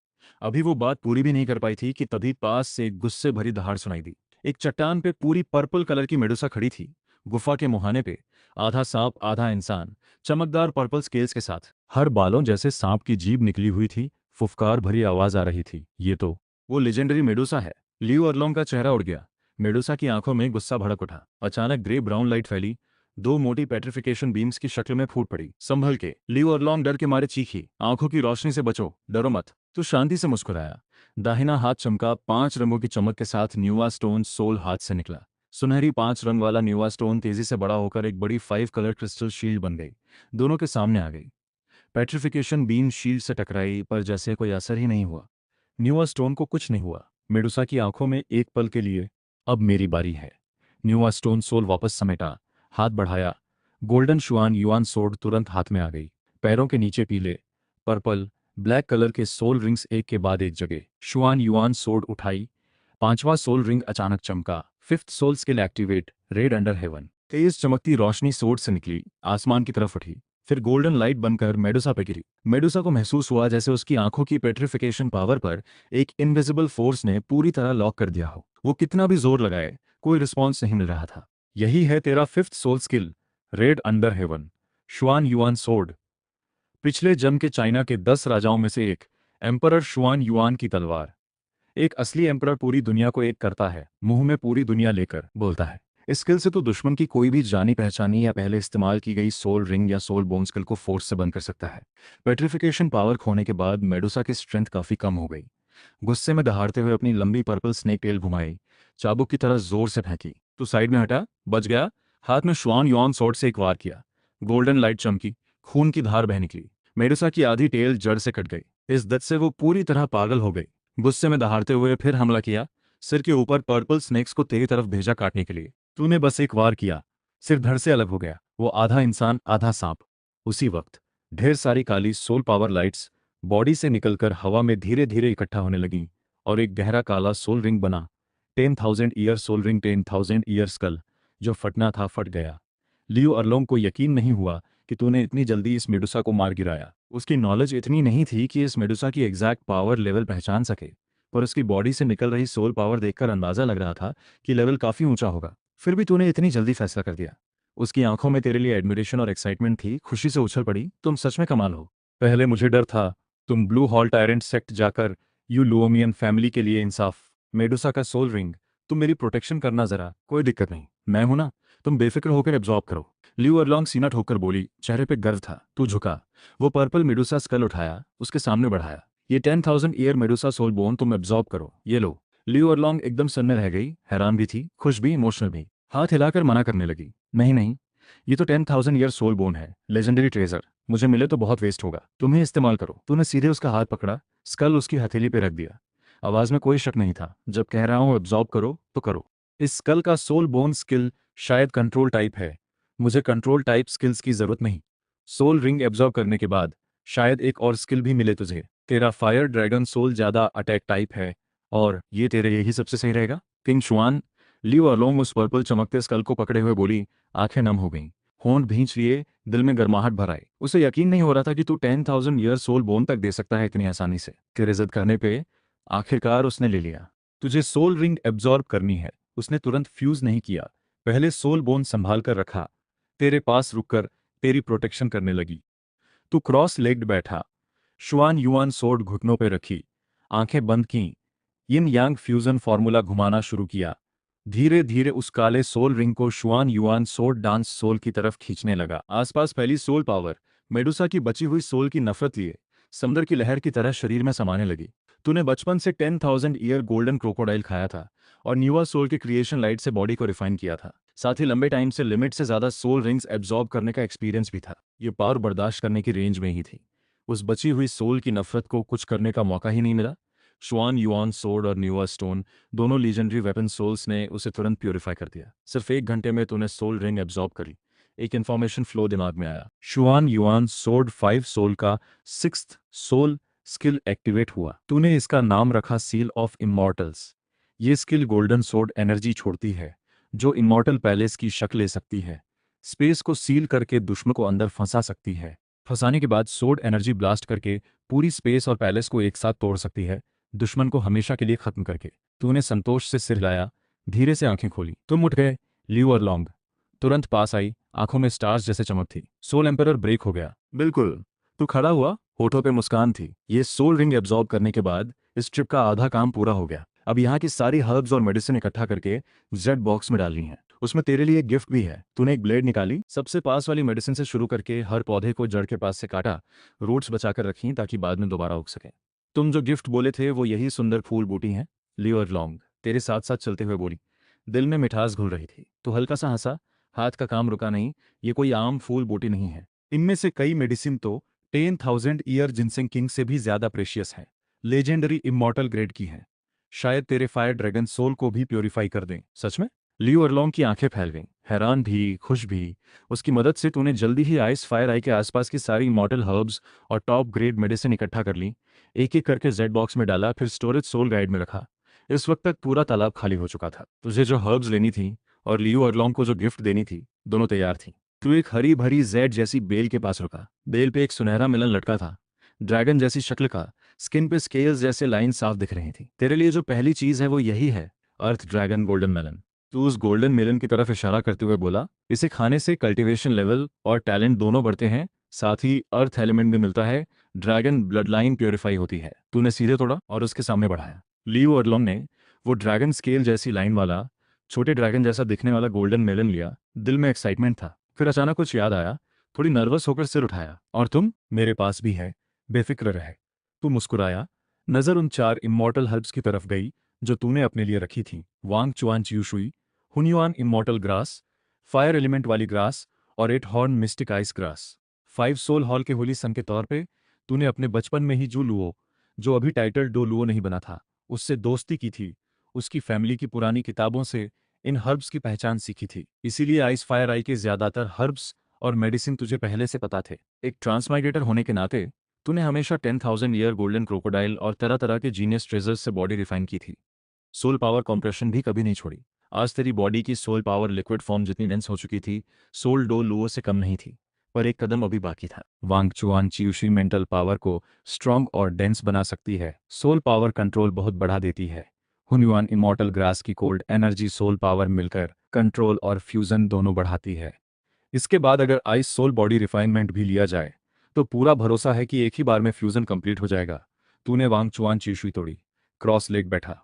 अभी वो बात पूरी भी नहीं कर पाई थी कि तभी पास से एक गुस्से भरी दहाड़ सुनाई दी। एक चट्टान पे पूरी पर्पल कलर की मेडुसा खड़ी थी, गुफा के मुहाने पे, आधा सांप आधा इंसान, चमकदार पर्पल स्केल्स के साथ। हर बालों जैसे सांप की जीभ निकली हुई थी, फुफकार भरी आवाज आ रही थी। ये तो वो लेजेंडरी मेडुसा है। लियू अरलोंग का चेहरा उड़ गया। मेडुसा की आंखों में गुस्सा भड़क उठा। अचानक ग्रे ब्राउन लाइट फैली, दो मोटी पेट्रिफिकेशन बीम्स की शक्ल में फूट पड़ी। संभल के। लियू अरलोंग डर के मारे चीखी, आंखों की रोशनी से बचो, डरो मत। तो शांति से मुस्कुराया। दाहिना हाथ चमका। 5 रंगों की चमक के साथ न्यूवा स्टोन सोल हाथ से निकला। सुनहरी 5 रंग वाला न्यूवा स्टोन तेजी से बड़ा होकर एक बड़ी 5 कलर क्रिस्टल शील्ड बन गई। दोनों के सामने आ गई। पेट्रिफिकेशन बीम शील्ड से टकराई पर जैसे कोई असर ही नहीं हुआ। न्यूवा स्टोन को कुछ नहीं हुआ। मेडुसा की आंखों में एक पल के लिए, अब मेरी बारी है। न्यूवा स्टोन सोल वापस समेटा, हाथ बढ़ाया। गोल्डन शुआन युआन सोर्ड तुरंत हाथ में आ गई। पैरों के नीचे पीले, पर्पल, ब्लैक कलर के सोल रिंग्स एक के बाद एक जगह। शुआन युआन सोर्ड उठाई। 5वां सोल रिंग अचानक चमका। 5th soul skill activate, red under heaven. तेज चमकती रोशनी सोर्ड से निकली, आसमान की तरफ उठी, फिर गोल्डन लाइट बनकर मेडुसा पे गिरी। मेडुसा को महसूस हुआ जैसे उसकी आंखों की पेट्रिफिकेशन पावर पर एक इनविजिबल फोर्स ने पूरी तरह लॉक कर दिया हो। वो कितना भी जोर लगाए, कोई रिस्पॉन्स नहीं मिल रहा था। यही है तेरा 5th soul skill, red under heaven, Xuan Yuan sword. पिछले जन्म के चाइना के 10 राजाओं में से एक, एम्परर शुआन युआन की तलवार। एक असली एम्परर पूरी दुनिया को एक करता है, मुंह में पूरी दुनिया लेकर बोलता है। इस स्किल से तो दुश्मन की कोई भी जानी पहचानी या पहले इस्तेमाल की गई सोल रिंग या सोल बोन स्किल को फोर्स से बंद कर सकता है। पेट्रिफिकेशन पावर खोने के बाद मेडुसा की स्ट्रेंथ काफ़ी कम हो गई। गुस्से में दहाड़ते हुए अपनी लंबी पर्पल स्नेक टेल घुमाई, चाबुक की तरह जोर से फेंकी। तो साइड में हटा, बच गया। हाथ में श्वान युआन स्वॉर्ड से एक वार किया। गोल्डन लाइट चमकी, खून की धार बह निकली। मेडुसा की आधी टेल जड़ से कट गई। इस दर्द से वो पूरी तरह पागल हो गई। गुस्से में दहाड़ते हुए फिर हमला किया, सिर के ऊपर पर्पल स्नेक्स को तेरी तरफ भेजा काटने के लिए। तूने बस एक वार किया, सिर धड़ से अलग हो गया, वो आधा इंसान आधा सांप। उसी वक्त ढेर सारी काली सोल पावर लाइट्स बॉडी से निकलकर हवा में धीरे धीरे इकट्ठा होने लगी और एक गहरा काला सोल रिंग बना। 10,000 year soul ring, 10,000 year skull. जो फटना था फट गया। लियो अरलोंग को यकीन नहीं हुआ कि तूने इतनी जल्दी इस मेडुसा को मार गिराया। उसकी नॉलेज इतनी नहीं थी कि इस मेडुसा की एग्जैक्ट पावर लेवल पहचान सके, पर उसकी बॉडी से निकल रही सोल पावर देखकर अंदाजा लग रहा था कि लेवल काफी ऊंचा होगा। फिर भी तूने इतनी जल्दी फैसला कर दिया। उसकी आंखों में तेरे लिए एडमिरेशन और एक्साइटमेंट थी। खुशी से उछल पड़ी, तुम सच में कमाल हो। पहले मुझे डर था, तुम ब्लू हॉल टायरेंट सेक्ट जाकर यू लुओमियन फैमिली के लिए इंसाफ। मेडुसा का सोल रिंग, तुम मेरी प्रोटेक्शन करना जरा। कोई दिक्कत नहीं, मैं हूं ना, तुम बेफिक्र होकर एब्जॉर्ब करो। लियो अरलोंग सीना ठोकर बोली, चेहरे पे गर्व था। तू झुका, वो पर्पल मेडुसा स्कल उठाया, उसके सामने बढ़ाया। ये 10,000 ईयर मेडुसा सोल बोन तुम एब्जॉर्ब करो, ये लो। लियो अरलोंग एकदम सन्ने रह गई, हैरान भी थी, खुश भी, इमोशनल भी। हाथ हिलाकर मना करने लगी, नहीं नहीं, ये तो 10,000 ईयर सोल बोन है, लेजेंडरी ट्रेजर। मुझे मिले तो बहुत वेस्ट होगा, तुम्हें इस्तेमाल करो। तूने सीधे उसका हाथ पकड़ा, स्कल उसकी हथेली पे रख दिया। आवाज में कोई शक नहीं था, जब कह रहा हूं एब्जॉर्ब करो तो करो। इस स्कल का सोल बोन स्किल शायद कंट्रोल टाइप है। मुझे कंट्रोल टाइप स्किल्स की जरूरत नहीं। सोल रिंग एब्जॉर्ब करने के बाद शायद एक और स्किल भी मिले तुझे। तेरा फायर ड्रैगन सोल ज्यादा अटैक टाइप है, और ये तेरे यही सबसे सही रहेगा। किंग शुआन, लियो अलोंग उस पर्पल चमकते स्कल को पकड़े हुए बोली, आंखें नम हो गईं, होंठ भींच लिए, दिल में गर्माहट भर आई। उसे यकीन नहीं हो रहा था कि तू 10,000 ईयर सोल बोन तक दे सकता है इतनी आसानी से। तेरे इज्जत करने पे आखिरकार उसने ले लिया। तुझे सोल रिंग एब्जॉर्ब करनी है। उसने तुरंत फ्यूज नहीं किया, पहले सोल बोन संभाल कर रखा, तेरे पास रुककर तेरी प्रोटेक्शन करने लगी। तू क्रॉस लेग्ड बैठा, शुआन युआन सोर्ड घुटनों पर रखी, आंखें बंद की, यिन यांग फ्यूजन फॉर्मूला घुमाना शुरू किया। धीरे धीरे उस काले सोल रिंग को शुआन युआन सोर्ड डांस सोल की तरफ खींचने लगा। आसपास फैली सोल पावर मेडुसा की बची हुई सोल की नफरत लिए समुद्र की लहर की तरह शरीर में समाने लगी। तूने बचपन से 10,000 ईयर गोल्डन क्रोकोडाइल खाया था और न्यूआ सोल के क्रिएशन लाइट से बॉडी को रिफाइन किया था। साथ ही लंबे टाइम से लिमिट से ज्यादा सोल रिंग्स एब्जॉर्ब करने का एक्सपीरियंस भी था। ये पावर बर्दाश्त करने की रेंज में ही थी। उस बची हुई सोल की नफरत को कुछ करने का मौका ही नहीं मिला। शुआन युआन सोर्ड और न्यूआ स्टोन, दोनों लीजेंडरी वेपन सोल्स ने उसे तुरंत प्यूरिफाई कर दिया। सिर्फ 1 घंटे में तूने सोल रिंग एब्जॉर्ब करी। एक इन्फॉर्मेशन फ्लो दिमाग में आया, शुआन युआन सोर्ड 5 सोल का 6th सोल स्किल एक्टिवेट हुआ। तूने इसका नाम रखा सील ऑफ इमॉर्टल्स। ये स्किल गोल्डन सोर्ड एनर्जी छोड़ती है जो इमॉर्टल पैलेस की शक्ल ले सकती है। स्पेस को सील करके दुश्मन को अंदर फंसा सकती है। फंसाने के बाद सोर्ड एनर्जी ब्लास्ट करके पूरी स्पेस और पैलेस को एक साथ तोड़ सकती है, दुश्मन को हमेशा के लिए खत्म करके। तूने संतोष से सिर हिलाया, धीरे से आंखें खोली। तुम उठ गए। लियो अरलोंग तुरंत पास आई, आंखों में स्टार्स जैसे चमक थी। सोल एम्परर ब्रेक हो गया। बिल्कुल। तू खड़ा हुआ, होठों पे मुस्कान थी। ये सोल रिंग एब्जॉर्ब करने के बाद इस ट्रिप का आधा काम पूरा हो गया। अब यहाँ की सारी हर्ब्स और मेडिसिन इकट्ठा करके जेड बॉक्स में डालनी है। उसमें तेरे लिए एक गिफ्ट भी है। तूने एक ब्लेड निकाली, सबसे पास वाली मेडिसिन से शुरू करके हर पौधे को जड़ के पास से काटा, रूट्स बचाकर रखी ताकि बाद में दोबारा उग सके। तुम जो गिफ्ट बोले थे वो यही सुंदर फूल बूटी हैं। लियो अरलोंग तेरे साथ साथ चलते हुए बोली। दिल में मिठास घुल रही थी। तो हल्का सा हंसा, हाथ का काम रुका नहीं। ये कोई आम फूल बूटी नहीं है। इनमें से कई मेडिसिन तो 10,000 ईयर जिनसिंग किंग से भी ज्यादा प्रेशियस है, लेजेंडरी इमॉर्टल ग्रेड की है। शायद तेरे फायर ड्रैगन सोल को भी प्योरीफाई कर दें। सच में? लियो अरलोंग की आंखें फैल गईं, हैरान भी, खुश भी। उसकी मदद से तूने जल्दी ही आइस फायर आई के आसपास की सारी इमॉर्टल हर्ब्स और टॉप ग्रेड मेडिसिन इकट्ठा कर ली, एक एक करके जेड बॉक्स में डाला, फिर स्टोरेज सोल गाइड में रखा। इस वक्त तक पूरा तालाब खाली हो चुका था। तुझे जो हर्ब्स लेनी थी और लियो अरलोंग को जो गिफ्ट देनी थी, दोनों तैयार थी। तू एक हरी भरी जेड जैसी बेल के पास रुका। बेल पे एक सुनहरा मिलन लटका था, ड्रैगन जैसी शक्ल का, स्किन पे स्केल्स जैसे लाइन साफ दिख रही थी। तेरे लिए जो पहली चीज है वो यही है, अर्थ ड्रैगन गोल्डन मेलन। तू उस गोल्डन मेलन की तरफ इशारा करते हुए बोला, इसे खाने से कल्टीवेशन लेवल और टैलेंट दोनों बढ़ते हैं, साथ ही अर्थ एलिमेंट भी मिलता है, ड्रैगन ब्लड लाइन प्योरीफाई होती है। तूने सीधे तोड़ा और उसके सामने बढ़ाया। लियो अरलोंग ने वो ड्रैगन स्केल जैसी लाइन वाला छोटे ड्रैगन जैसा दिखने वाला गोल्डन मेलन लिया। दिल में एक्साइटमेंट था, फिर अचानक कुछ याद आया। थोड़ी नर्वस होकर सिर उठाया। और तुम? मेरे पास भी है, बेफिक्र रहे। तू मुस्कुराया। नजर उन 4 इमॉर्टल हर्ब्स की तरफ गई जो तूने अपने लिए रखी थी। वांग चुआन च्यूशुई, Hunyuan immortal grass, fire element वाली ग्रास और 8 horn mystic ice grass. 5 soul hall के होली सन के तौर पे तूने अपने बचपन में ही जू लुओ, जो अभी टाइटल डो लुओ नहीं बना था, उससे दोस्ती की थी। उसकी फैमिली की पुरानी किताबों से इन हर्ब्स की पहचान सीखी थी। इसीलिए आइस फायर आई के ज्यादातर हर्ब्स और मेडिसिन तुझे पहले से पता थे। एक ट्रांसमाइग्रेटर होने के नाते तूने हमेशा 10,000 ईयर गोल्डन क्रोकोडाइल और तरह तरह के जीनियस ट्रेजर्स से बॉडी रिफाइन की थी। सोल पावर कॉम्प्रेशन भी कभी नहीं छोड़ी। आज तेरी बॉडी की सोल पावर लिक्विड फॉर्म जितनी डेंस हो चुकी थी, सोल डो लुओ से कम नहीं थी। पर एक कदम अभी बाकी था। वांग चुआन च्यूशी मेंटल पावर को स्ट्रॉन्ग और डेंस बना सकती है, सोल पावर कंट्रोल बहुत बढ़ा देती है। हुनयुआन इमॉर्टल ग्रास की कोल्ड एनर्जी सोल पावर मिलकर कंट्रोल और फ्यूजन दोनों बढ़ाती है। इसके बाद अगर आइस सोल बॉडी रिफाइनमेंट भी लिया जाए तो पूरा भरोसा है कि एक ही बार में फ्यूजन कंप्लीट हो जाएगा। तूने वांग चुआन चीशुई तोड़ी, क्रॉस लेग बैठा।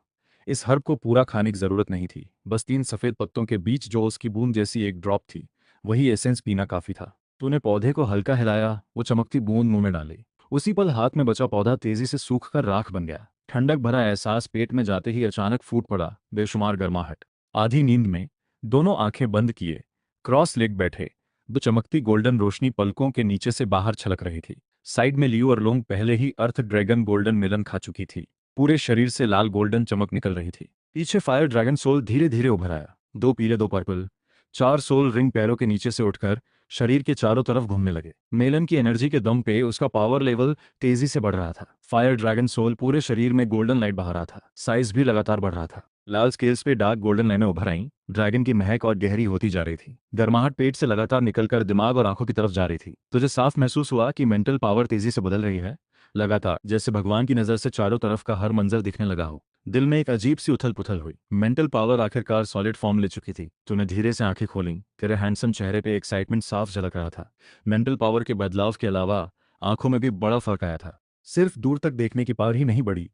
इस हर्ब को पूरा खाने की जरूरत नहीं थी, बस 3 सफेद पत्तों के बीच जो उसकी बूंद जैसी एक ड्रॉप थी, वही एसेंस पीना काफी था। तूने पौधे को हल्का हिलाया, वो चमकती बूंद मुंह में डाली। उसी पल हाथ में बचा पौधा तेजी से सूख कर राख बन गया। ठंडक भरा एहसास पेट में जाते ही अचानक फूट पड़ा, बेशुमार गर्माहट। आधी नींद में दोनों आंखें बंद किए क्रॉस लेग बैठे। दो चमकती गोल्डन रोशनी पलकों के नीचे से बाहर छलक रही थी। साइड में लियू और लोंग पहले ही अर्थ ड्रैगन गोल्डन मिलन खा चुकी थी। पूरे शरीर से लाल गोल्डन चमक निकल रही थी। पीछे फायर ड्रैगन सोल धीरे धीरे उभर आया। 2 पीले 2 पर्पल, 4 सोल रिंग पैरों के नीचे से उठकर शरीर के चारों तरफ घूमने लगे। मेलन की एनर्जी के दम पे उसका पावर लेवल तेजी से बढ़ रहा था। फायर ड्रैगन सोल पूरे शरीर में गोल्डन लाइट बहा रहा था। साइज भी लगातार बढ़ रहा था। लाल स्केल्स पे डार्क गोल्डन लाइनें उभर आईं। ड्रैगन की महक और गहरी होती जा रही थी। गर्माहट पेट से लगातार निकलकर दिमाग और आंखों की तरफ जा रही थी। तुझे साफ महसूस हुआ कि मेंटल पावर तेजी से बदल रही है, लगातार, जैसे भगवान की नजर से चारों तरफ का हर मंजर दिखने लगा हो। दिल में एक अजीब सी उथल पुथल हुई। मेंटल पावर आखिरकार सॉलिड फॉर्म ले चुकी थी। तूने धीरे से आंखें खोली। तेरे हैंडसम चेहरे पे एक्साइटमेंट साफ झलक रहा था। मेंटल पावर के बदलाव के अलावा आंखों में भी बड़ा फर्क आया था। सिर्फ दूर तक देखने की पावर ही नहीं बढ़ी,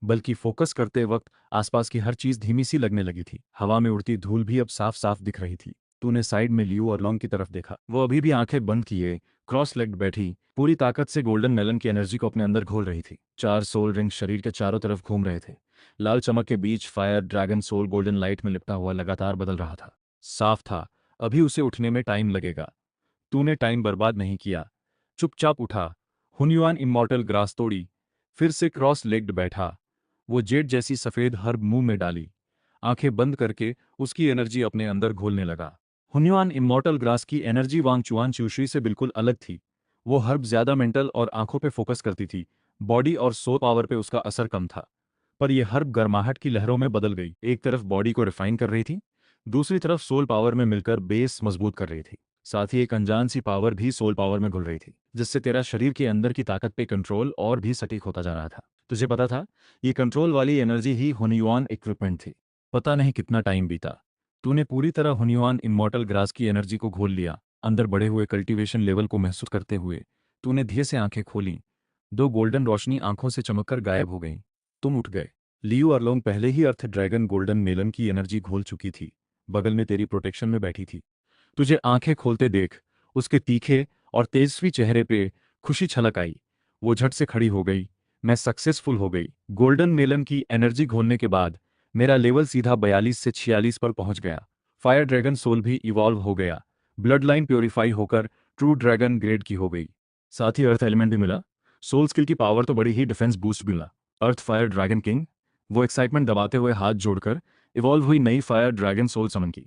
बल्कि फोकस करते वक्त आसपास की हर चीज धीमी सी लगने लगी थी। हवा में उड़ती धूल भी अब साफ साफ दिख रही थी। तूने साइड में लियू और लॉन्ग की तरफ देखा। वो अभी भी आंखें बंद किए क्रॉस लेग्ड बैठी, पूरी ताकत से गोल्डन मेलन की एनर्जी को अपने अंदर घोल रही थी। 4 सोल रिंग शरीर के चारों तरफ घूम रहे थे। लाल चमक के बीच fire dragon soul golden light में लिपटा हुआ लगातार बदल रहा था। साफ था, अभी उसे उठने में टाइम लगेगा। तूने टाइम बर्बाद नहीं किया। चुपचाप उठा, हुनयुआन इमॉर्टल ग्रास तोड़ी, फिर से क्रॉस लेग्ड बैठा। वो जेड जैसी सफेद हर्ब मुंह में डाली, आंखें बंद करके उसकी एनर्जी अपने अंदर घोलने लगा। हुन्युआन इमॉर्टल ग्रास की एनर्जी वांग चुआन च्यूशी से बिल्कुल अलग थी। वो हर्ब ज्यादा मेंटल और आंखों पे फोकस करती थी, बॉडी और सोल पावर पे उसका असर कम था। पर यह हर्ब गर्माहट की लहरों में बदल गई। एक तरफ बॉडी को रिफाइन कर रही थी, दूसरी तरफ सोल पावर में मिलकर बेस मजबूत कर रही थी। साथ ही एक अनजान सी पावर भी सोल पावर में घुल रही थी, जिससे तेरा शरीर के अंदर की ताकत पे कंट्रोल और भी सटीक होता जा रहा था। तुझे पता था, ये कंट्रोल वाली एनर्जी ही हुनयुआन इक्विपमेंट थी। पता नहीं कितना टाइम बीता, तूने पूरी तरह हुनयुआन इमॉर्टल ग्रास की एनर्जी को घोल लिया। अंदर बढ़े हुए कल्टीवेशन लेवल को महसूस करते हुए तूने धीरे से आंखें खोली। 2 गोल्डन रोशनी आंखों से चमककर गायब हो गई। तुम उठ गए। लियू अरलोंग पहले ही अर्थ ड्रैगन गोल्डन मेलन की एनर्जी घोल चुकी थी, बगल में तेरी प्रोटेक्शन में बैठी थी। तुझे आंखें खोलते देख उसके तीखे और तेजस्वी चेहरे पे खुशी छलक आई। वो झट से खड़ी हो गई। मैं सक्सेसफुल हो गई। गोल्डन मेलन की एनर्जी घोलने के बाद मेरा लेवल सीधा 42 से 46 पर पहुंच गया। फायर ड्रैगन सोल भी इवॉल्व हो गया। ब्लड लाइन प्योरीफाई होकर ट्रू ड्रैगन ग्रेड की हो गई। साथ ही अर्थ एलिमेंट भी मिला। सोल स्किल की पावर तो बड़ी ही डिफेंस बूस्ट मिला। अर्थ फायर ड्रैगन किंग, वो एक्साइटमेंट दबाते हुए हाथ जोड़कर इवॉल्व हुई नई फायर ड्रैगन सोल समन की।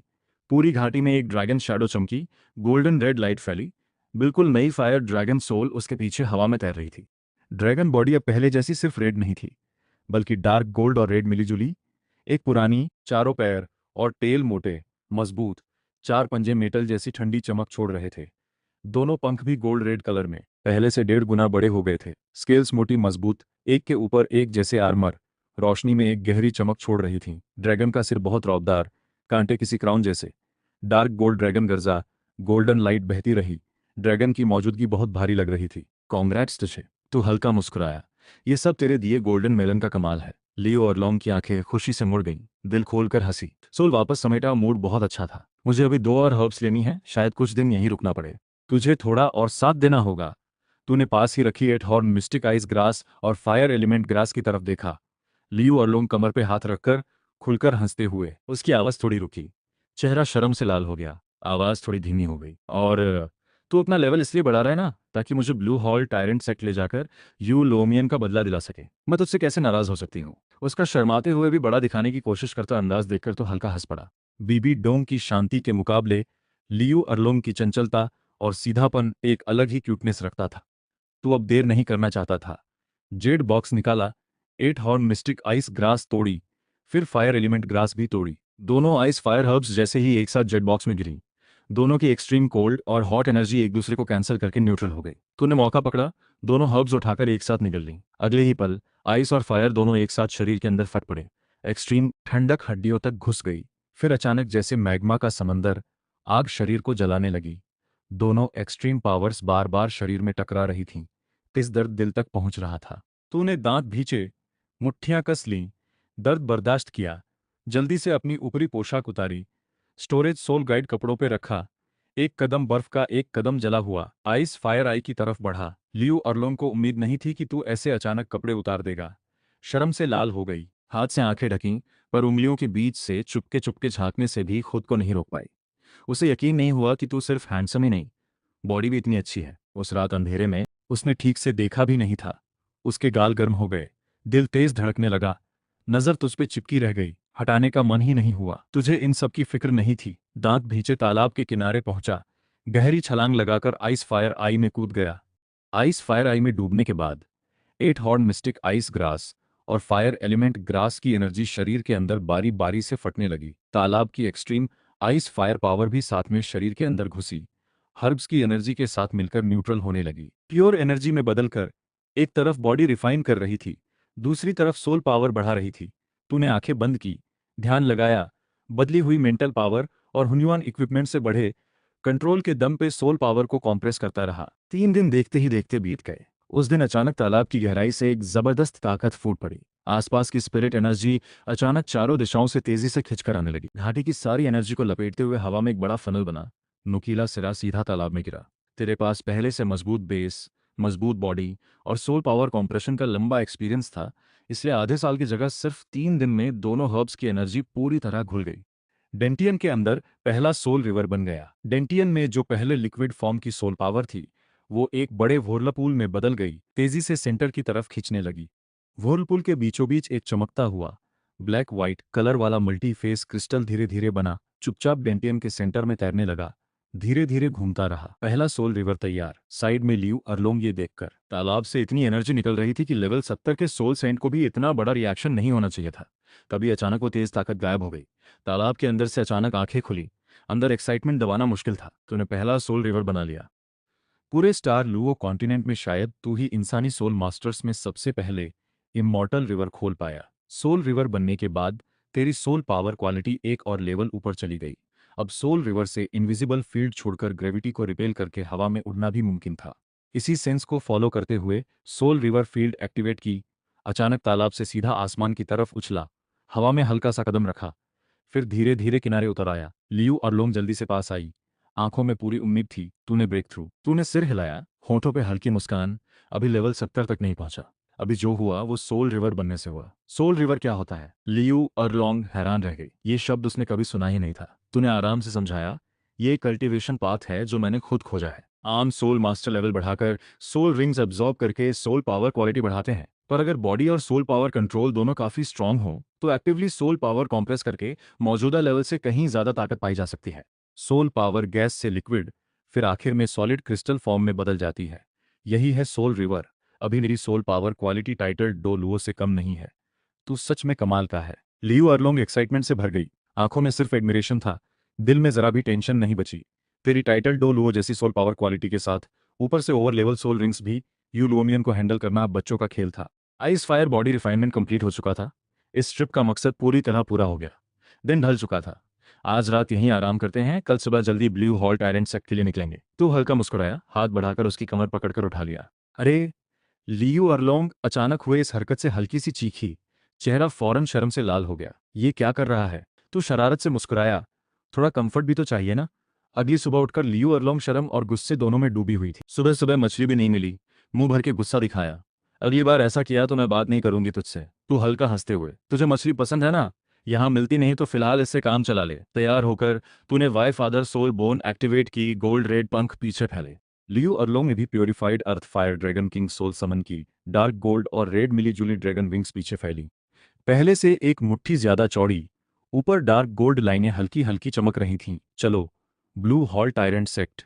पूरी घाटी में एक ड्रैगन शैडो चमकी, गोल्डन रेड लाइट फैली। बिल्कुल नई फायर ड्रैगन सोल उसके पीछे हवा में तैर रही थी। ड्रैगन बॉडी अब पहले जैसी सिर्फ रेड नहीं थी, बल्कि डार्क गोल्ड और रेड मिलीजुली। एक पुरानी, चारों पैर और टेल मोटे, मजबूत, 4 पंजे मेटल जैसी ठंडी चमक छोड़ रहे थे। दोनों पंख भी गोल्ड रेड कलर में पहले से 1.5 गुना बड़े हो गए थे। स्केल्स मोटी मजबूत, एक के ऊपर एक जैसे आर्मर, रोशनी में एक गहरी चमक छोड़ रही थी। ड्रैगन का सिर बहुत रौबदार, कांटे किसी क्राउन जैसे। डार्क गोल्ड ड्रैगन गर्जा, गोल्डन लाइट बहती रही। ड्रैगन की मौजूदगी बहुत भारी लग रही थी। कॉन्ग्रेट्स तुझे। तू हल्का मुस्कुराया। ये सब तेरे दिए गोल्डन मेलन का कमाल है। लियो और लॉन्ग की आंखें खुशी से मुड़ गईं, दिल खोलकर हंसी। सोल वापस समेटा, मूड बहुत अच्छा था। मुझे अभी 2 और हर्ब्स लेनी है, शायद कुछ दिन यहीं रुकना पड़े। तुझे थोड़ा और साथ देना होगा। तूने पास ही रखी eight horn mystic ice grass और फायर एलिमेंट ग्रास की तरफ देखा। लियो और लॉन्ग कमर पे हाथ रखकर खुलकर हंसते हुए। उसकी आवाज थोड़ी रुकी, चेहरा शर्म से लाल हो गया, आवाज थोड़ी धीमी हो गई। और तू अपना लेवल इसलिए बढ़ा रहा है ना, ताकि मुझे ब्लू हॉल टायरेंट सेट ले जाकर यू लोमियन का बदला दिला सके। मैं तुझसे कैसे नाराज हो सकती हूँ? उसका शर्माते हुए भी बड़ा दिखाने की कोशिश करता अंदाज देखकर तो हल्का हंस पड़ा। बीबी डोंग की शांति के मुकाबले लियू अरलोंग की चंचलता और सीधापन एक अलग ही क्यूटनेस रखता था। तू अब देर नहीं करना चाहता था। जेड बॉक्स निकाला, eight horn mystic ice grass तोड़ी, फिर फायर एलिमेंट ग्रास भी तोड़ी। दोनों आइस फायर हर्ब्स जैसे ही एक साथ जेड बॉक्स में गिरी, दोनों की एक्सट्रीम कोल्ड और हॉट एनर्जी एक दूसरे को कैंसिल करके न्यूट्रल हो गई। तूने मौका पकड़ा, दोनों हर्ब्स उठाकर एक साथ निकल ली। अगले ही पल आइस और फायर दोनों एक साथ शरीर के अंदर फट पड़े। एक्सट्रीम ठंडक हड्डियों तक घुस गई। फिर अचानक जैसे मैग्मा का समंदर आग शरीर को जलाने लगी। दोनों एक्सट्रीम पावर्स बार बार शरीर में टकरा रही थीं। तेज दर्द दिल तक पहुंच रहा था। तूने दांत भींचे, मुट्ठियां कस लीं, दर्द बर्दाश्त किया। जल्दी से अपनी ऊपरी पोशाक उतारी, स्टोरेज सोल गाइड कपड़ों पे रखा। एक कदम बर्फ का, एक कदम जला हुआ आइस फायर आई की तरफ बढ़ा। लियू अरलोंग को उम्मीद नहीं थी कि तू ऐसे अचानक कपड़े उतार देगा। शर्म से लाल हो गई, हाथ से आंखें ढकीं, पर उंगलियों के बीच से चुपके चुपके झांकने से भी खुद को नहीं रोक पाई। उसे यकीन नहीं हुआ कि तू सिर्फ हैंडसम ही नहीं, बॉडी भी इतनी अच्छी है। उस रात अंधेरे में उसने ठीक से देखा भी नहीं था। उसके गाल गर्म हो गए, दिल तेज धड़कने लगा, नजर तुझ पे चिपकी रह गई, हटाने का मन ही नहीं हुआ। तुझे इन सब की फिक्र नहीं थी। दांत भींचे तालाब के किनारे पहुंचा, गहरी छलांग लगाकर आइस फायर आई में कूद गया। आइस फायर आई में डूबने के बाद eight horn mystic ice grass और फायर एलिमेंट ग्रास की एनर्जी शरीर के अंदर बारी बारी से फटने लगी। तालाब की एक्सट्रीम आइस फायर पावर भी साथ में शरीर के अंदर घुसी, हर्ब्स की एनर्जी के साथ मिलकर न्यूट्रल होने लगी, प्योर एनर्जी में बदलकर। एक तरफ बॉडी रिफाइन कर रही थी, दूसरी तरफ सोल पावर बढ़ा रही थी। तूने आंखें बंद की, ध्यान लगाया, बदली हुई मेंटल पावर और हुन्युआन इक्विपमेंट से बढ़े कंट्रोल के दम पे सोल पावर को कॉम्प्रेस करता रहा। 3 दिन देखते ही देखते बीत गए। उस दिन अचानक तालाब की गहराई से एक जबरदस्त ताकत फूट पड़ी। आसपास की स्पिरिट एनर्जी अचानक चारों दिशाओं से तेजी से खिंचकर आने लगी। घाटी की सारी एनर्जी को लपेटते हुए हवा में एक बड़ा फनल बना, नुकीला सिरा सीधा तालाब में गिरा। तेरे पास पहले से मजबूत बेस, मजबूत बॉडी और सोल पावर कॉम्प्रेशन का लंबा एक्सपीरियंस था, इसलिए आधे साल की जगह सिर्फ 3 दिन में दोनों हर्ब्स की एनर्जी पूरी तरह घुल गई। डेंटियन के अंदर पहला सोल रिवर बन गया। डेंटियन में जो पहले लिक्विड फॉर्म की सोल पावर थी, वो एक बड़े व्हर्लपूल में बदल गई, तेजी से सेंटर की तरफ खींचने लगी। व्हर्लपूल के बीचों बीच एक चमकता हुआ ब्लैक व्हाइट कलर वाला मल्टी फेस क्रिस्टल धीरे धीरे बना, चुपचाप डेंटियन के सेंटर में तैरने लगा, धीरे धीरे घूमता रहा। पहला सोल रिवर तैयार। साइड में लियू अरलोंग ये देखकर तालाब से इतनी एनर्जी निकल रही थी कि लेवल 70 के सोल सेंट को भी इतना बड़ा रिएक्शन नहीं होना चाहिए था। तभी अचानक वो तेज ताकत गायब हो गई। तालाब के अंदर से अचानक आंखें खुली। अंदर एक्साइटमेंट दबाना मुश्किल था। तूने पहला सोल रिवर बना लिया। पूरे स्टार लूओ कॉन्टिनेंट में शायद तू ही इंसानी सोल मास्टर्स में सबसे पहले इमॉर्टल रिवर खोल पाया। सोल रिवर बनने के बाद तेरी सोल पावर क्वालिटी एक और लेवल ऊपर चली गई। अब सोल रिवर से इनविजिबल फील्ड छोड़कर ग्रेविटी को रिपेल करके हवा में उड़ना भी मुमकिन था। इसी सेंस को फॉलो करते हुए सोल रिवर फील्ड एक्टिवेट की। अचानक तालाब से सीधा आसमान की तरफ उछला, हवा में हल्का सा कदम रखा, फिर धीरे धीरे किनारे उतर आया। लियू और लोंग जल्दी से पास आई, आंखों में पूरी उम्मीद थी। तूने ब्रेक थ्रू। तूने सिर हिलाया, होठों पे हल्की मुस्कान। अभी लेवल 70 तक नहीं पहुंचा। अभी जो हुआ वो सोल रिवर बनने से हुआ। सोल रिवर क्या होता है? लियू और लोंग हैरान रह गई। ये शब्द उसने कभी सुना ही नहीं था। तूने आराम से समझाया, ये कल्टीवेशन पाथ है जो मैंने खुद खोजा है। आम सोल मास्टर लेवल बढ़ाकर सोल रिंग्स एब्जॉर्ब करके सोल पावर क्वालिटी बढ़ाते हैं, पर अगर बॉडी और सोल पावर कंट्रोल दोनों काफी स्ट्रांग हो तो एक्टिवली सोल पावर कॉम्प्रेस करके मौजूदा लेवल से कहीं ज्यादा ताकत पाई जा सकती है। सोल पावर गैस से लिक्विड, फिर आखिर में सॉलिड क्रिस्टल फॉर्म में बदल जाती है। यही है सोल रिवर। अभी मेरी soul power quality title Douluo से कम नहीं है। तू सच में कमाल का है। लियू अरलोंग एक्साइटमेंट से भर गई, आंखों में सिर्फ एडमिरेशन था, दिल में जरा भी टेंशन नहीं बची। तेरी टाइटल डो लुओ जैसी सोल पावर क्वालिटी के साथ ऊपर से ओवर लेवल सोल रिंग्स भी, यू लुओमियन को हैंडल करना अब बच्चों का खेल था। Ice fire body refinement complete हो चुका था। इस ट्रिप का मकसद पूरी तरह पूरा हो गया। दिन ढल चुका था। आज रात यहीं आराम करते हैं, कल सुबह जल्दी ब्लू हॉल टायरेंट सेक्ट के लिए निकलेंगे। तू हल्का मुस्कुराया, हाथ बढ़ाकर उसकी कमर पकड़कर उठा लिया। अरे! लियू अरलोंग अचानक हुए इस हरकत से हल्की सी चीखी, चेहरा फौरन शर्म से लाल हो गया। ये क्या कर रहा है? तू शरारत से मुस्कुराया। थोड़ा कंफर्ट भी तो चाहिए ना। अगली सुबह उठकर लियू अरलोंग शर्म और गुस्से दोनों में डूबी हुई थी। सुबह सुबह मछली भी नहीं मिली। मुंह भर के गुस्सा दिखाया। अगली बार ऐसा किया तो मैं बात नहीं करूंगी तुझसे। तू हल्का हंसते हुए, तुझे मछली पसंद है ना? यहाँ मिलती नहीं तो फिलहाल इससे काम चला ले। तैयार होकर तूने वाई फादर सोल बोन एक्टिवेट की। गोल्ड रेड पंख पीछे फैले। लियू अरलोंग ने भी purified earth fire dragon king soul summon की। डार्क गोल्ड और रेड मिली जुली ड्रैगन विंग्स पीछे फैली, पहले से एक मुट्ठी ज्यादा चौड़ी। ऊपर डार्क गोल्ड लाइनें हल्की हल्की चमक रही थीं। चलो, ब्लू हॉल टायरेंट सेक्ट।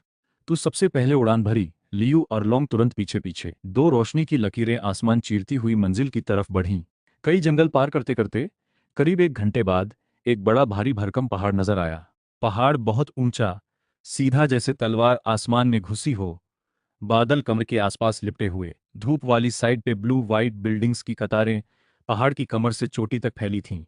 तू सबसे पहले उड़ान भरी। लियू अरलोंग तुरंत पीछे पीछे। दो रोशनी की लकीरें आसमान चीरती हुई मंजिल की तरफ बढ़ीं। कई जंगल पार करते करते करीब 1 घंटे बाद एक बड़ा भारी भरकम पहाड़ नजर आया। पहाड़ बहुत ऊंचा, सीधा जैसे तलवार आसमान में घुसी हो। बादल कमर के आसपास लिपटे हुए। धूप वाली साइड पे ब्लू वाइट बिल्डिंग्स की कतारें पहाड़ की कमर से चोटी तक फैली थीं।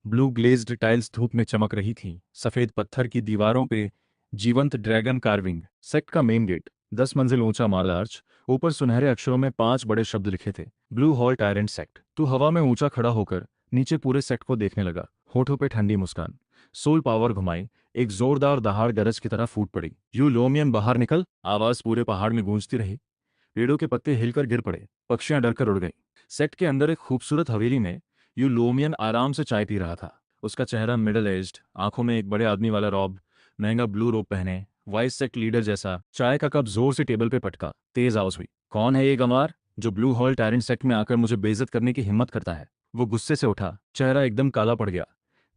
ब्लू ग्लेज्ड टाइल्स धूप में चमक रही थीं। सफेद पत्थर की दीवारों पे जीवंत ड्रैगन कार्विंग। सेक्ट का मेन गेट 10 मंजिल ऊंचा मार्बल आर्च। ऊपर सुनहरे अक्षरों में 5 बड़े शब्द लिखे थे, ब्लू हॉल टायरेंट सेक्ट। तू हवा में ऊंचा खड़ा होकर नीचे पूरे सेक्ट को देखने लगा। होठों पे ठंडी मुस्कान। सोल पावर घुमाई। एक जोरदार दहाड़ गरज की तरह फूट पड़ी। यू लोमियन बाहर निकल। आवाज पूरे पहाड़ में गूंजती रही। पेड़ों के पत्ते हिलकर गिर पड़े। पक्षियां डरकर उड़ गईं। सेक्ट के अंदर एक खूबसूरत हवेली में यू लोमियन आराम से चाय पी रहा था। उसका चेहरा मिडिल एज्ड, आंखों में एक बड़े आदमी वाला रॉब, महंगा ब्लू रोब पहने, वाइस सेक्ट लीडर जैसा। चाय का कप जोर से टेबल पे पटका। तेज आवाज हुई, कौन है ये गंवार जो ब्लू हॉल टायरेंट सेक्ट में आकर मुझे बेइज्जत करने की हिम्मत करता है? वो गुस्से से उठा, चेहरा एकदम काला पड़ गया।